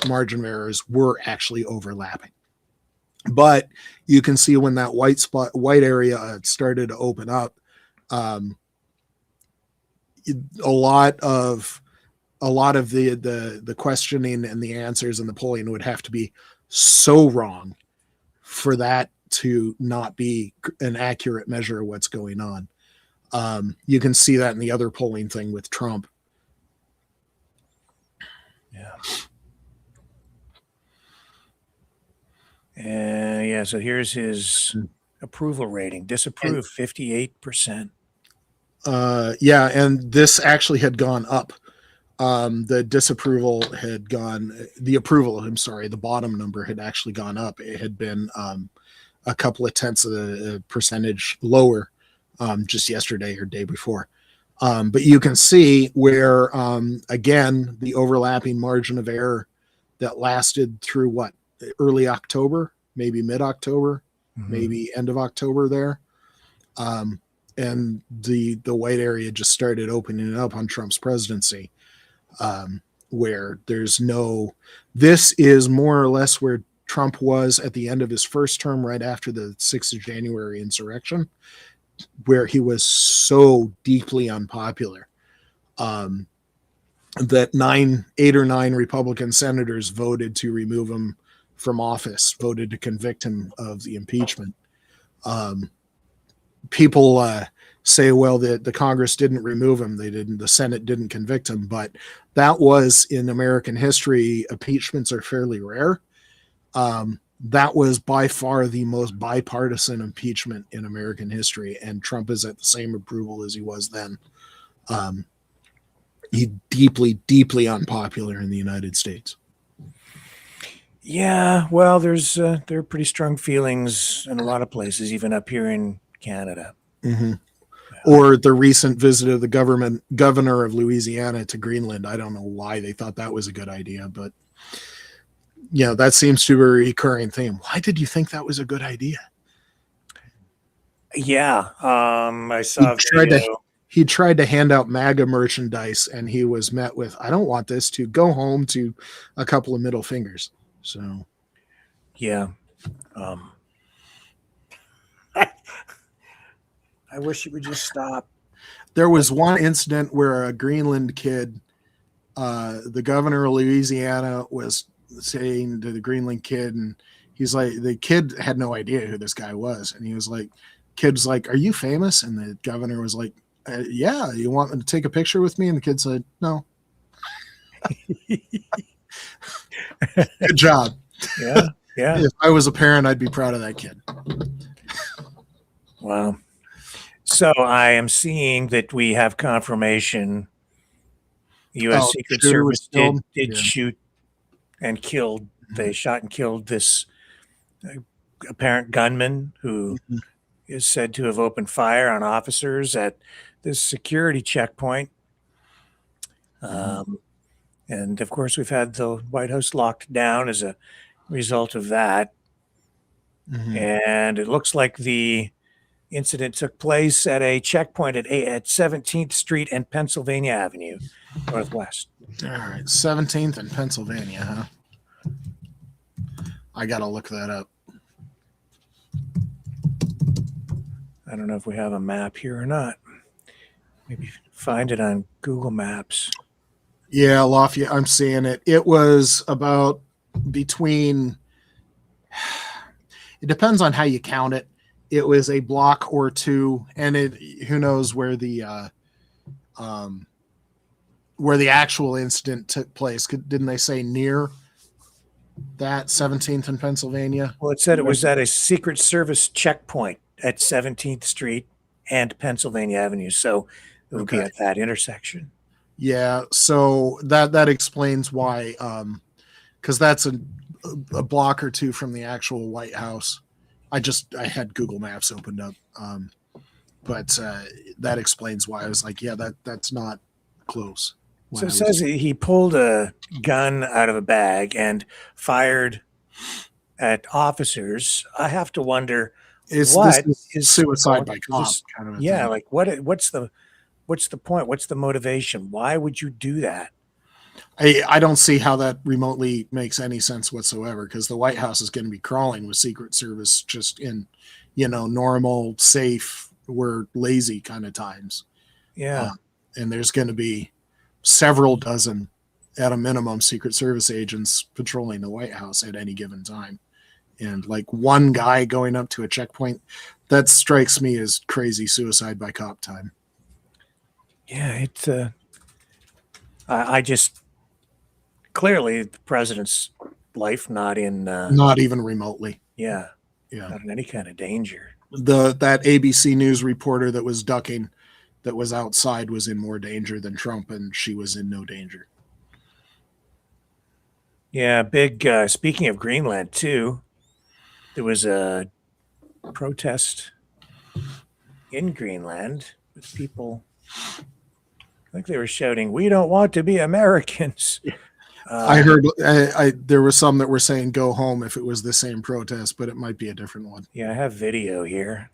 margin of errors were actually overlapping. But you can see when that white area started to open up, a lot of the questioning and the answers and the polling would have to be so wrong for that to not be an accurate measure of what's going on. You can see that in the other polling thing with Trump. Yeah. So here's his approval rating. Disapprove, 58%. And this actually had gone up the disapproval had gone, the approval, I'm sorry, the bottom number had actually gone up. It had been a couple of tenths of a percentage lower just yesterday or day before. But you can see where, again, the overlapping margin of error that lasted through what, early October, maybe mid-October, maybe end of October there. And the white area just started opening up on Trump's presidency, where there's no, this is more or less where Trump was at the end of his first term, right after the 6th of January insurrection, where he was so deeply unpopular that 8 or 9 Republican senators voted to remove him from office, voted to convict him of the impeachment. People say, well, the Congress didn't remove him. The Senate didn't convict him, but that was in American history. Impeachments are fairly rare. That was by far the most bipartisan impeachment in American history, and Trump is at the same approval as he was then. He's deeply, deeply unpopular in the United States. Yeah, well, there are pretty strong feelings in a lot of places, even up here in Canada. Mm-hmm. Or the recent visit of the governor of Louisiana to Greenland. I don't know why they thought that was a good idea, but that seems to be a recurring theme. Why did you think that was a good idea? Yeah, I saw he tried to hand out MAGA merchandise, and he was met with, I don't want this, to go home, to a couple of middle fingers. So, yeah. I wish it would just stop. There was one incident where a Greenland kid, the governor of Louisiana was saying to the Greenland kid, and he's like, the kid had no idea who this guy was. And he was like, kid's like, are you famous? And the governor was like, yeah, you want me to take a picture with me? And the kid said, no. Good job. Yeah. Yeah. If I was a parent, I'd be proud of that kid. Wow. So I am seeing that we have confirmation. U.S. Secret Service did shoot and killed. They shot and killed this apparent gunman who is said to have opened fire on officers at this security checkpoint. And of course, we've had the White House locked down as a result of that. And it looks like the incident took place at a checkpoint at 17th Street and Pennsylvania Avenue, Northwest. All right, 17th and Pennsylvania, huh? I got to look that up. I don't know if we have a map here or not. Maybe find it on Google Maps. Yeah, Lafayette, I'm seeing it. It was about between, it depends on how you count it. It was a block or two, and who knows where the actual incident took place. Didn't they say near that 17th in Pennsylvania? Well, it said it was at a Secret Service checkpoint at 17th Street and Pennsylvania Avenue. So it would be at that intersection. Yeah, so that explains why, because that's a block or two from the actual White House. I had Google Maps opened up, but that explains why. I was like, yeah, that's not close. So it says he pulled a gun out of a bag and fired at officers. I have to wonder, this is suicide by cop kind of a thing. Like what's the point? What's the motivation? Why would you do that? I don't see how that remotely makes any sense whatsoever, because the White House is going to be crawling with Secret Service just in, normal, safe, we're lazy kind of times. Yeah. And there's going to be several dozen, at a minimum, Secret Service agents patrolling the White House at any given time. And like one guy going up to a checkpoint, that strikes me as crazy suicide by cop time. Yeah, it's I just clearly the president's life not even remotely. Yeah, not in any kind of danger. That ABC News reporter that was ducking that was outside was in more danger than Trump, and she was in no danger. Yeah, big. Speaking of Greenland, too, there was a protest in Greenland with people. I think they were shouting, "We don't want to be Americans." I heard there were some that were saying "go home" if it was the same protest, but it might be a different one. Yeah, I have video here.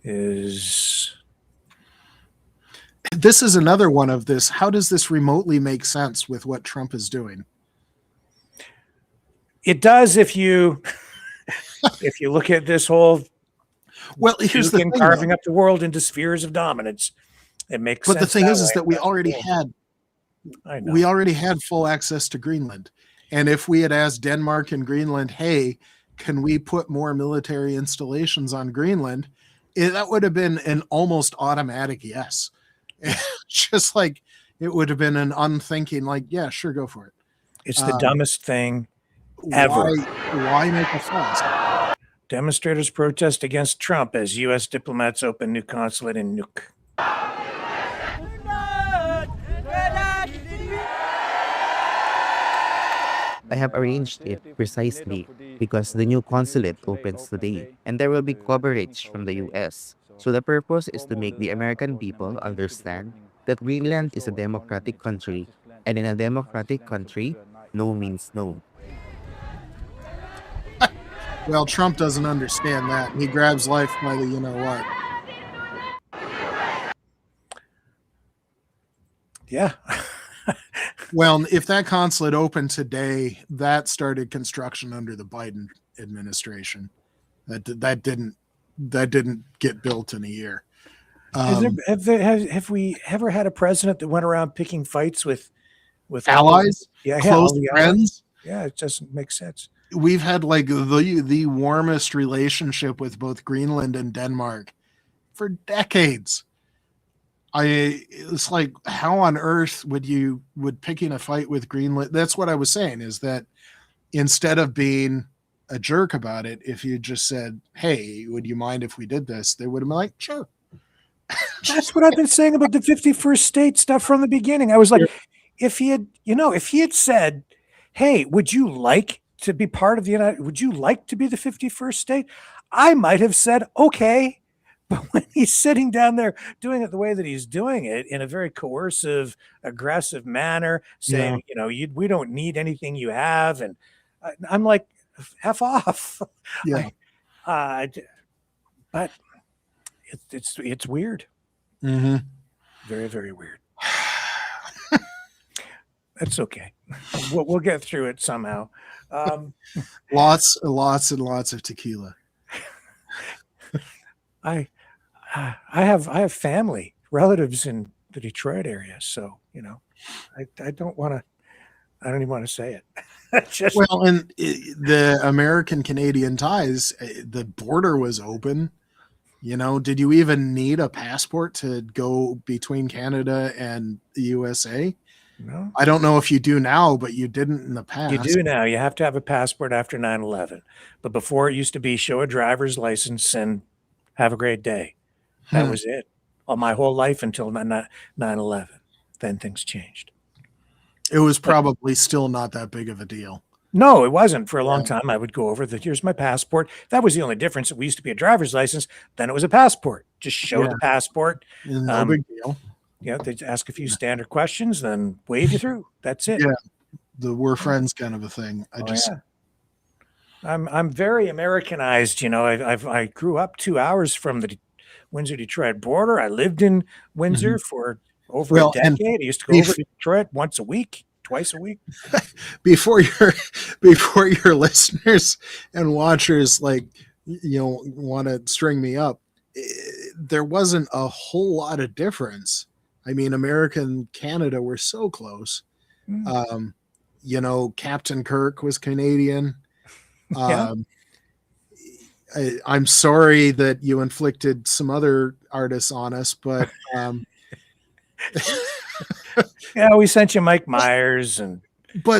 This is another one of this. How does this remotely make sense with what Trump is doing? It does if you look at this whole here's the thing, carving up the world into spheres of dominance. It makes sense. But the thing is that we already had full access to Greenland. And if we had asked Denmark and Greenland, hey, can we put more military installations on Greenland? That would have been an almost automatic yes. Just like it would have been an unthinking, like, yeah, sure, go for it. It's the dumbest thing ever. Why make a fuss? Demonstrators protest against Trump as U.S. diplomats open new consulate in Nuuk. I have arranged it precisely because the new consulate opens today and there will be coverage from the US. So the purpose is to make the American people understand that Greenland is a democratic country, and in a democratic country, no means no. Well, Trump doesn't understand that. He grabs life by the you-know-what. Yeah. Well, if that consulate opened today, that started construction under the Biden administration. That didn't get built in a year. Have we ever had a president that went around picking fights with allies? Close friends? Yeah, it doesn't make sense. We've had like the warmest relationship with both Greenland and Denmark for decades. It's like, how on earth would picking a fight with Greenland? That's what I was saying, is that instead of being a jerk about it, if you just said, hey, would you mind if we did this? They would have been like, sure. That's what I've been saying about the 51st state stuff from the beginning. I was like, if he had said, hey, would you like to be part of would you like to be the 51st state? I might have said, okay. But when he's sitting down there doing it the way that he's doing it, in a very coercive, aggressive manner, saying, we don't need anything you have. And I'm like, F off. Yeah. But it's weird. Mm-hmm. Very, very weird. That's okay. We'll get through it somehow. Lots and lots of tequila. I have family, relatives in the Detroit area, so I don't even want to say it. And the American-Canadian ties, the border was open. Did you even need a passport to go between Canada and the USA? No. I don't know if you do now, but you didn't in the past. You do now. You have to have a passport after 9/11. But before, it used to be show a driver's license and have a great day. That was it. All my whole life until 9/11. Then things changed. It was probably still not that big of a deal. No, it wasn't. For a long time, I would go over here's my passport. That was the only difference. It used to be a driver's license. Then it was a passport. Just show the passport. No big deal. Yeah, they'd ask a few standard questions, then wave you through. That's it. Yeah, the we're friends kind of a thing. I'm very Americanized. I grew up 2 hours from the Windsor-Detroit border. I lived in Windsor for over a decade. I used to go over to Detroit once a week, twice a week. Before your listeners and watchers want to string me up, there wasn't a whole lot of difference. I mean, America and Canada were so close. Captain Kirk was Canadian. I'm sorry that you inflicted some other artists on us, but yeah, we sent you Mike Myers and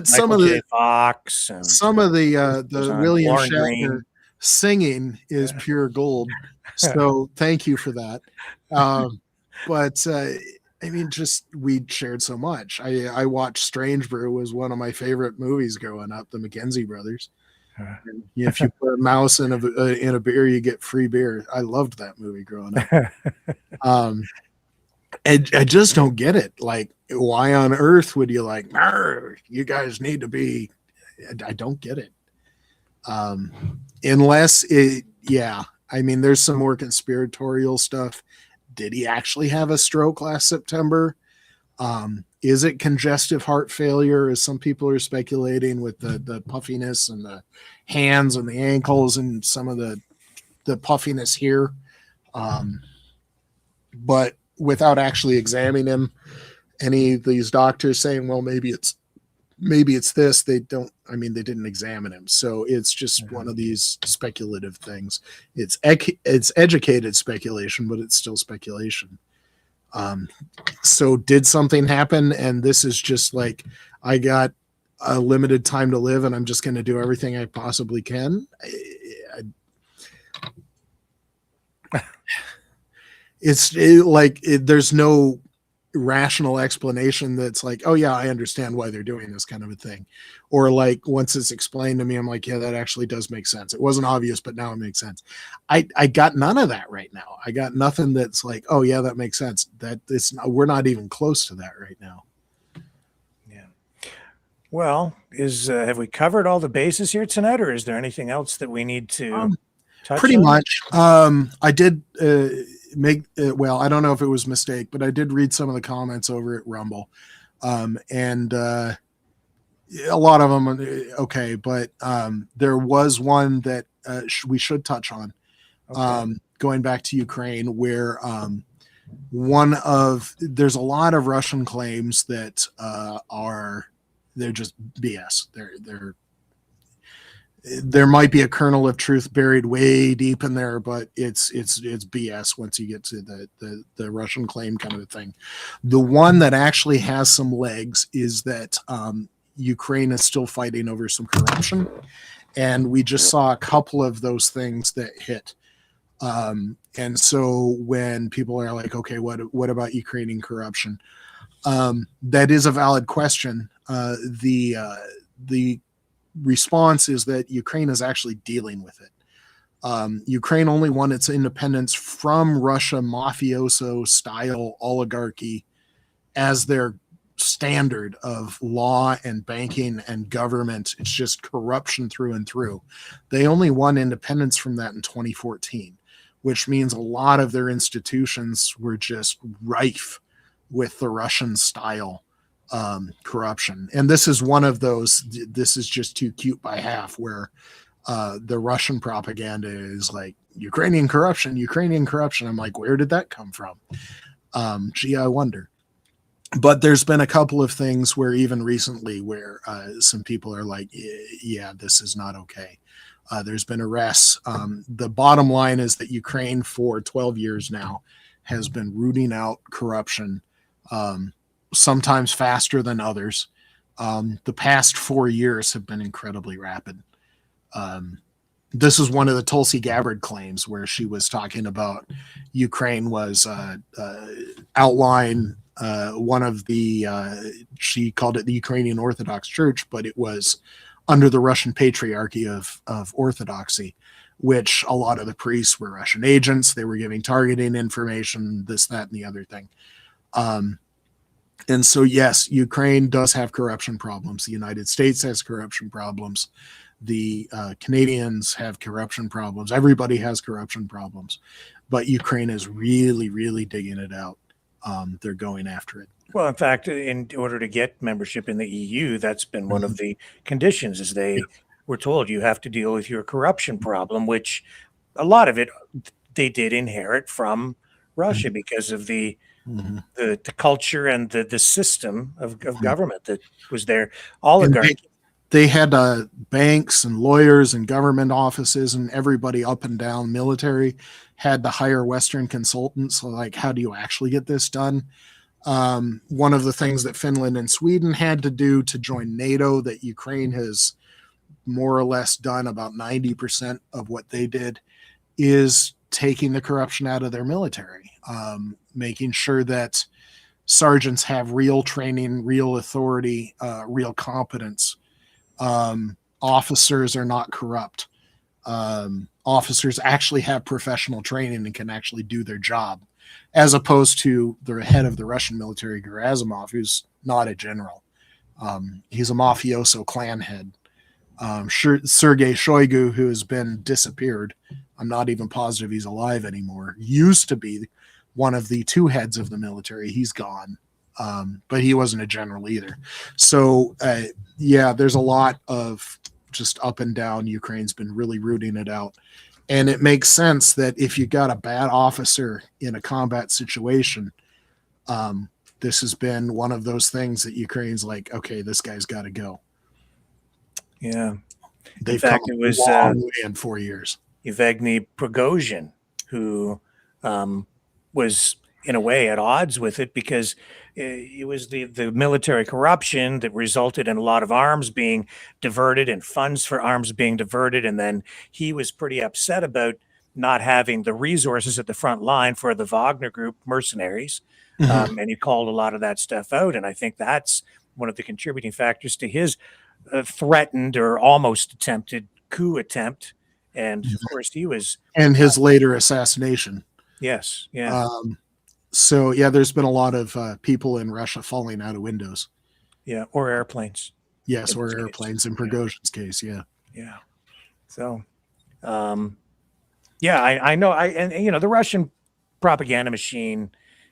some Michael of J. Fox and some of the William Lauren Shatner Green. singing is pure gold. So thank you for that. But I mean, just we shared so much. I watched Strange Brew, was one of my favorite movies growing up, the Mackenzie brothers. And if you put a mouse in a beer, you get free beer. I loved that movie growing up. I just don't get it. Like, why on earth would you like, you guys need to be? I don't get it. Unless it, yeah. I mean, there's some more conspiratorial stuff. Did he actually have a stroke last September? Is it congestive heart failure, as some people are speculating, with the puffiness and the hands and the ankles and some of the puffiness here? But without actually examining him, any of these doctors saying, well, maybe it's this, they didn't examine him. So it's just one of these speculative things. It's educated speculation, but it's still speculation. So did something happen? And this is just like, I got a limited time to live and I'm just going to do everything I possibly can. There's no rational explanation that's like, oh yeah, I understand why they're doing this, kind of a thing. Or like, once it's explained to me, I'm like, yeah, that actually does make sense. It wasn't obvious, but now it makes sense. I got none of that right now. I got nothing that's like, oh yeah, that makes sense. We're not even close to that right now. Yeah. Well, have we covered all the bases here tonight, or is there anything else that we need to touch pretty on? much. I did well, I don't know if it was a mistake, but I did read some of the comments over at Rumble. And a lot of them, okay, but there was one that we should touch on. Okay. Going back to Ukraine, where there's a lot of Russian claims that they're just BS. There might be a kernel of truth buried way deep in there, but it's BS once you get to the Russian claim kind of a thing. The one that actually has some legs is that Ukraine is still fighting over some corruption, and we just saw a couple of those things that hit. And so when people are like, okay, what about Ukrainian corruption? That is a valid question. The response is that Ukraine is actually dealing with it. Ukraine only won its independence from Russia mafioso style oligarchy as their standard of law and banking and government. It's just corruption through and through. They only won independence from that in 2014, which means a lot of their institutions were just rife with the Russian style corruption. And this is one of those, this is just too cute by half, where the Russian propaganda is like, Ukrainian corruption. I'm like, where did that come from? Gee, I wonder. But there's been a couple of things where even recently where some people are like, yeah, this is not okay. There's been arrests. The bottom line is that Ukraine for 12 years now has been rooting out corruption, sometimes faster than others. The past 4 years have been incredibly rapid. This is one of the Tulsi Gabbard claims, where she was talking about Ukraine was outline one of the, she called it the Ukrainian Orthodox Church, but it was under the Russian Patriarchy of Orthodoxy, which a lot of the priests were Russian agents. They were giving targeting information, this, that, and the other thing. And so, yes, Ukraine does have corruption problems. The United States has corruption problems. The Canadians have corruption problems. Everybody has corruption problems. But Ukraine is really, really digging it out. They're going after it. Well, in fact, in order to get membership in the EU, that's been one of the conditions, is they were told you have to deal with your corruption problem, which a lot of it they did inherit from Russia because of the culture and the system of government that was there. Oligarchy. They had banks and lawyers and government offices, and everybody up and down military had to hire Western consultants. So like, how do you actually get this done? One of the things that Finland and Sweden had to do to join NATO, that Ukraine has more or less done about 90% of what they did, is taking the corruption out of their military, making sure that sergeants have real training, real authority, real competence. Officers are not corrupt. Officers actually have professional training and can actually do their job, as opposed to the head of the Russian military, Gerasimov, who's not a general. He's a mafioso clan head. Sergei Shoigu, who has been disappeared, I'm not even positive he's alive anymore, used to be one of the two heads of the military. He's gone, but he wasn't a general either. So, yeah, there's a lot of just up and down. Ukraine's been really rooting it out. And it makes sense that if you got a bad officer in a combat situation, this has been one of those things that Ukraine's like, okay, this guy's got to go. Yeah. They've In fact, come it was a long way in 4 years. Yevgeny Prigozhin, who was in a way at odds with it, because it was the military corruption that resulted in a lot of arms being diverted and funds for arms being diverted. And then he was pretty upset about not having the resources at the front line for the Wagner Group mercenaries. And he called a lot of that stuff out. And I think that's one of the contributing factors to his threatened or almost attempted coup attempt. And of course he was, and his later assassination. Yes. Yeah. So yeah, there's been a lot of people in Russia falling out of windows. Yeah. Or airplanes. Yes. Or airplanes in Prigozhin's case. Yeah. Yeah. So, yeah, I know. And you know, the Russian propaganda machine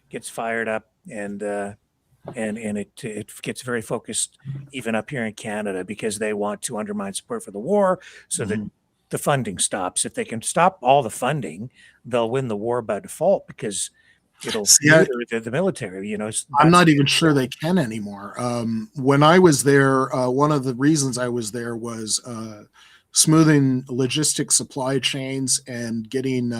gets fired up, and it gets very focused even up here in Canada, because they want to undermine support for the war so that the funding stops. If they can stop all the funding, they'll win the war by default, because it'll neuter the military. You know, I'm not even sure they can anymore. When I was there, one of the reasons I was there was smoothing logistic supply chains and getting.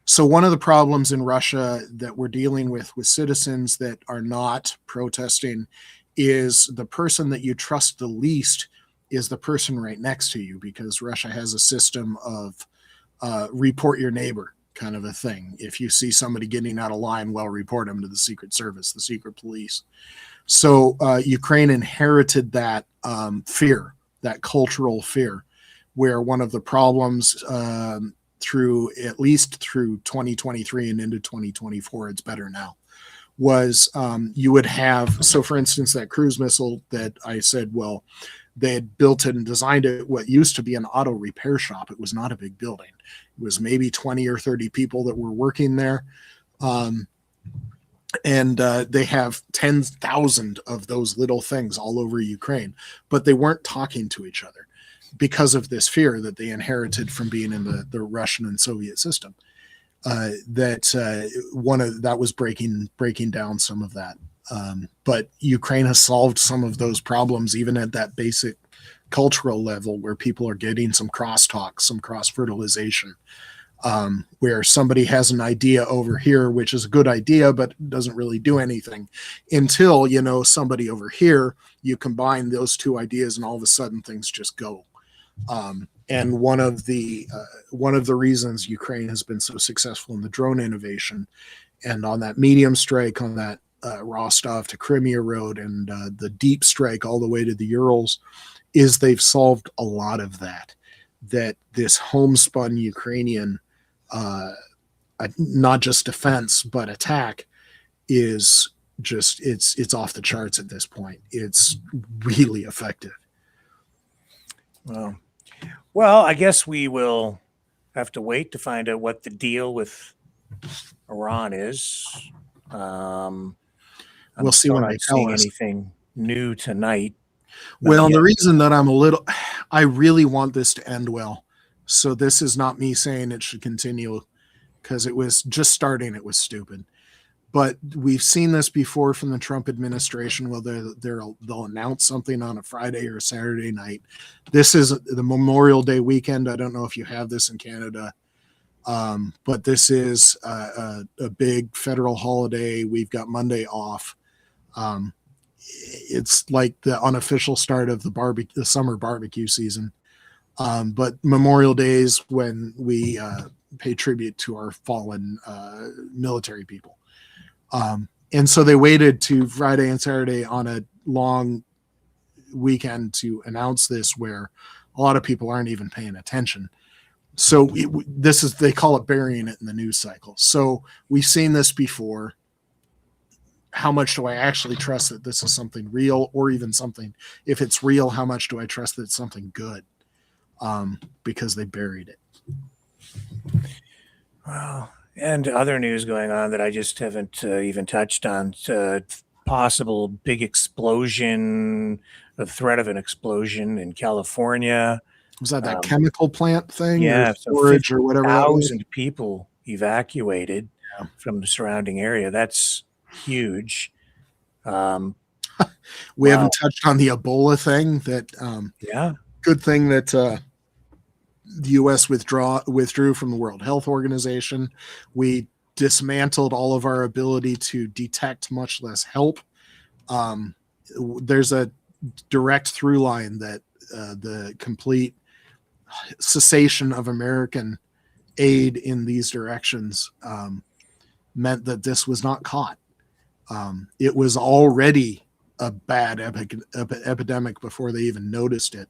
So one of the problems in Russia that we're dealing with citizens that are not protesting is the person that you trust the least is the person right next to you, because Russia has a system of report your neighbor kind of a thing. If you see somebody getting out of line, well, report them to the Secret Service, the secret police. So Ukraine inherited that fear, that cultural fear, where one of the problems through 2023 and into 2024, it's better now, was you would have, so for instance, that cruise missile that I said, well, they had built it and designed it, what used to be an auto repair shop. It was not a big building. It was maybe 20 or 30 people that were working there. And they have 10,000 of those little things all over Ukraine, but they weren't talking to each other because of this fear that they inherited from being in the Russian and Soviet system. That was breaking down some of that. But Ukraine has solved some of those problems, even at that basic cultural level, where people are getting some crosstalk, some cross-fertilization, where somebody has an idea over here, which is a good idea, but doesn't really do anything until, you know, somebody over here, you combine those two ideas and all of a sudden things just go. And one of the reasons Ukraine has been so successful in the drone innovation and on that medium strike, on that Rostov to Crimea road, and the deep strike all the way to the Urals, is they've solved a lot of that this homespun Ukrainian, not just defense, but attack is just, it's off the charts at this point. It's really effective. Well, I guess we will have to wait to find out what the deal with Iran is. We'll see when they tell us. Anything new tonight. Well, the reason that I really want this to end well. So this is not me saying it should continue, because it was just starting. It was stupid. But we've seen this before from the Trump administration. Well, they'll announce something on a Friday or a Saturday night. This is the Memorial Day weekend. I don't know if you have this in Canada, but this is a big federal holiday. We've got Monday off. It's like the unofficial start of the summer barbecue season. But Memorial Day is when we pay tribute to our fallen military people. And so they waited to Friday and Saturday on a long weekend to announce this, where a lot of people aren't even paying attention. So they call it burying it in the news cycle. So we've seen this before. How much do I actually trust that this is something real, or even something, if it's real, how much do I trust that it's something good? Because they buried it. Well, and other news going on that I just haven't even touched on. Possible big explosion, the threat of an explosion in California. Was that chemical plant thing? Yeah, or storage or whatever. 1,000 people evacuated from the surrounding area. That's huge. We haven't touched on the Ebola thing. Good thing that the U.S. withdrew from the World Health Organization. We dismantled all of our ability to detect, much less help. There's a direct through line that the complete cessation of American aid in these directions meant that this was not caught. It was already a bad epidemic before they even noticed it,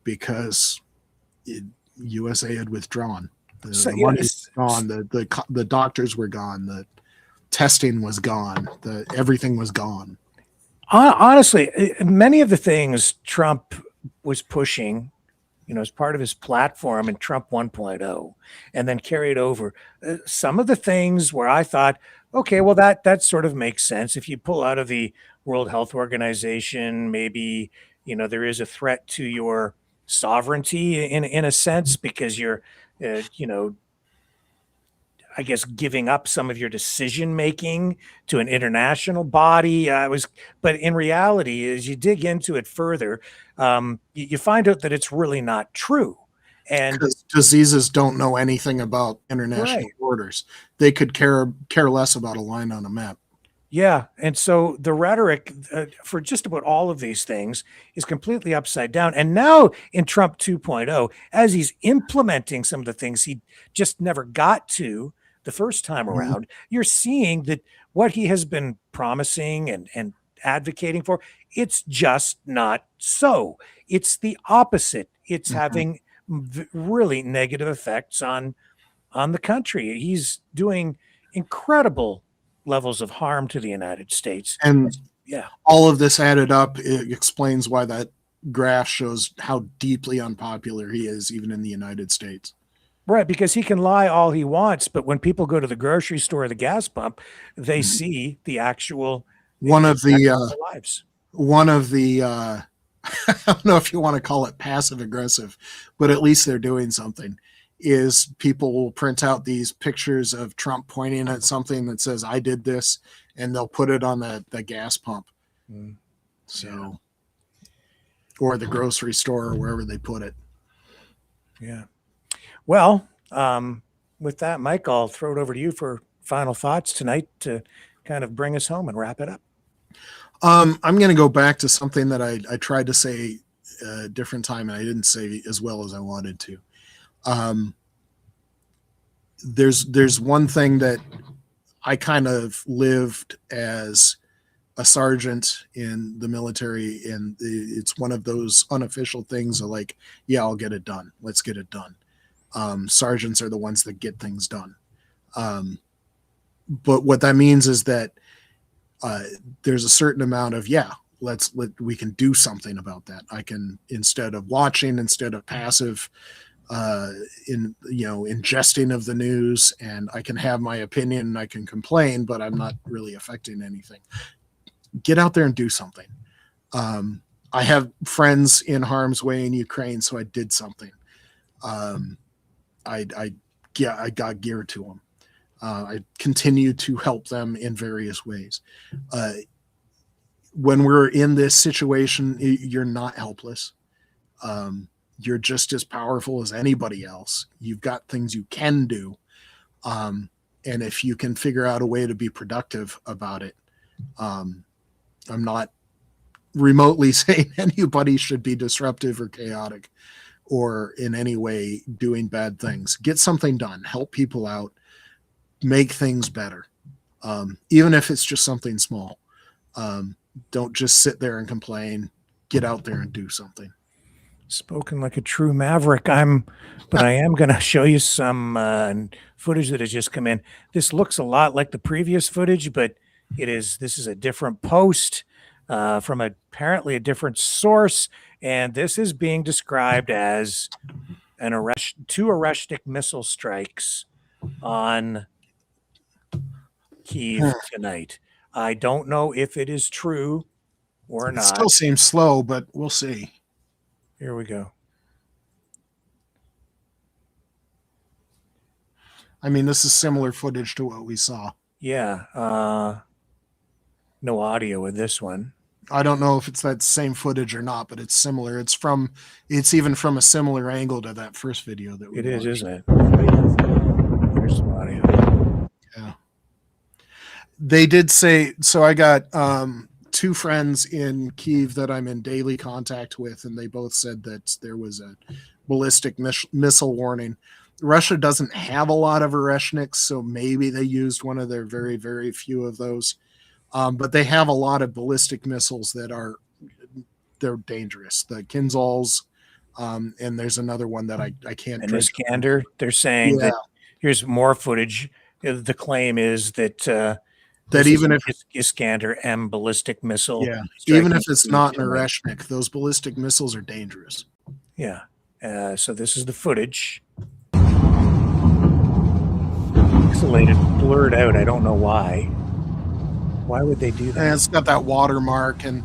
because USA had withdrawn. The money was gone. The doctors were gone. The testing was gone. Everything was gone. Honestly, many of the things Trump was pushing, as part of his platform in Trump 1.0, and then carried over. Some of the things where I thought, okay, well, that sort of makes sense. If you pull out of the World Health Organization, maybe, there is a threat to your sovereignty in a sense, because you're, I guess, giving up some of your decision making to an international body. But in reality, as you dig into it further, you find out that it's really not true. And diseases don't know anything about international borders. They could care less about a line on a map. Yeah. And so the rhetoric for just about all of these things is completely upside down. And now in Trump 2.0, as he's implementing some of the things he just never got to the first time around, you're seeing that what he has been promising and advocating for, it's just not so. It's the opposite. It's having really negative effects on the country. He's doing incredible levels of harm to the United States. And all of this added up, it explains why that graph shows how deeply unpopular he is, even in the United States. Right, because he can lie all he wants, but when people go to the grocery store or the gas pump, they see the actual lives. One of the I don't know if you want to call it passive aggressive, but at least they're doing something, is people will print out these pictures of Trump pointing at something that says, I did this, and they'll put it on the gas pump. So, or the grocery store, or wherever they put it. Yeah. Well, with that, Mike, I'll throw it over to you for final thoughts tonight to kind of bring us home and wrap it up. I'm going to go back to something that I tried to say a different time, and I didn't say as well as I wanted to. There's one thing that I kind of lived as a sergeant in the military, and it's one of those unofficial things of like, yeah, I'll get it done. Let's get it done. Sergeants are the ones that get things done. But what that means is that there's a certain amount of, we can do something about that. I can, instead of watching, instead of passive, ingesting of the news, and I can have my opinion and I can complain, but I'm not really affecting anything. Get out there and do something. I have friends in harm's way in Ukraine, so I did something. I got gear to them. I continue to help them in various ways. When we're in this situation, you're not helpless. You're just as powerful as anybody else. You've got things you can do. And if you can figure out a way to be productive about it, I'm not remotely saying anybody should be disruptive or chaotic or in any way doing bad things. Get something done, help people out, make things better. Even if it's just something small. Don't just sit there and complain. Get out there and do something. Spoken like a true maverick. But I am going to show you some footage that has just come in. This looks a lot like the previous footage, but this is a different post from apparently a different source, and this is being described as two Areshnik missile strikes on Kiev tonight. I don't know if it is true or not. It still seems slow, but we'll see. Here we go. I mean, this is similar footage to what we saw. Yeah. No audio with this one. I don't know if it's that same footage or not, but it's similar. It's even from a similar angle to that first video that we watched. Isn't it? There's some audio. Yeah. They did say, so I got two friends in Kiev that I'm in daily contact with, and they both said that there was a ballistic missile warning. Russia doesn't have a lot of Oreshniks, so maybe they used one of their very, very few of those. But they have a lot of ballistic missiles that they're dangerous. The Kinzhals, and there's another one that I can't. And Iskander, they're saying that here's more footage. The claim is that that even if Iskander M ballistic missile, even if it's not an Oreshnik, those ballistic missiles are dangerous. Yeah. So this is the footage. Pixelated, blurred out. I don't know why. Why would they do that? And it's got that watermark, and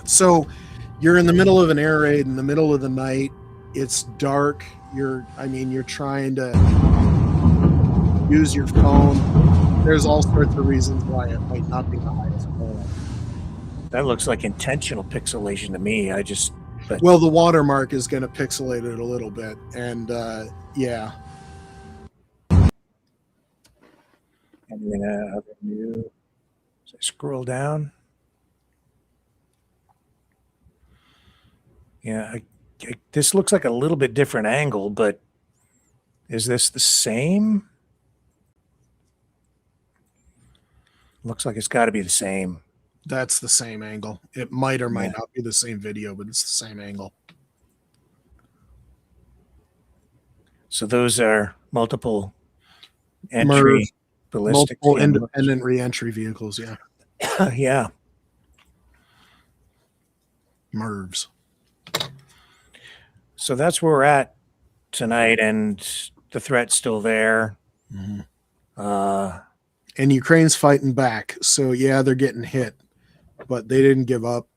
so you're in the middle of an air raid in the middle of the night. It's dark. You're trying to use your phone. There's all sorts of reasons why it might not be the highest quality. That looks like intentional pixelation to me. Well, the watermark is going to pixelate it a little bit, and yeah. And then so scroll down. Yeah, this looks like a little bit different angle, but is this the same? Looks like it's got to be the same. That's the same angle. It might or might not be the same video, but it's the same angle. So those are multiple entry ballistic, multiple independent re-entry vehicles. Yeah. Yeah. MIRVs. So that's where we're at tonight, and the threat's still there. Mm-hmm. And Ukraine's fighting back. So yeah, they're getting hit, but they didn't give up.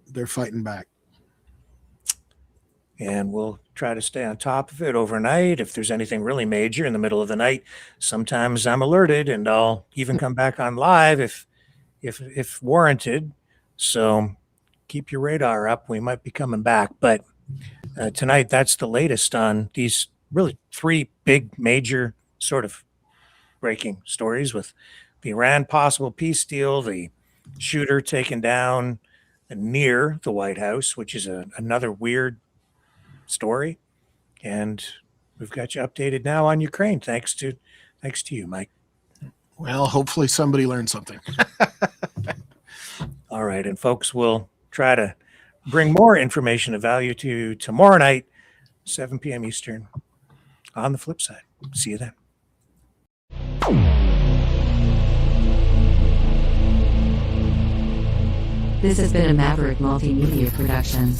They're fighting back. And we'll try to stay on top of it overnight. If there's anything really major in the middle of the night, sometimes I'm alerted, and I'll even come back on live if warranted. So keep your radar up. We might be coming back. But tonight, that's the latest on these really three big major sort of breaking stories, with the Iran possible peace deal, the shooter taken down near the White House, which is another weird story, and we've got you updated now on Ukraine. Thanks to you, Mike. Well, hopefully somebody learned something. All right, and folks, we'll try to bring more information of value to you tomorrow night, 7 p.m. Eastern, on the flip side. See you then. This has been a Maverick Multimedia production.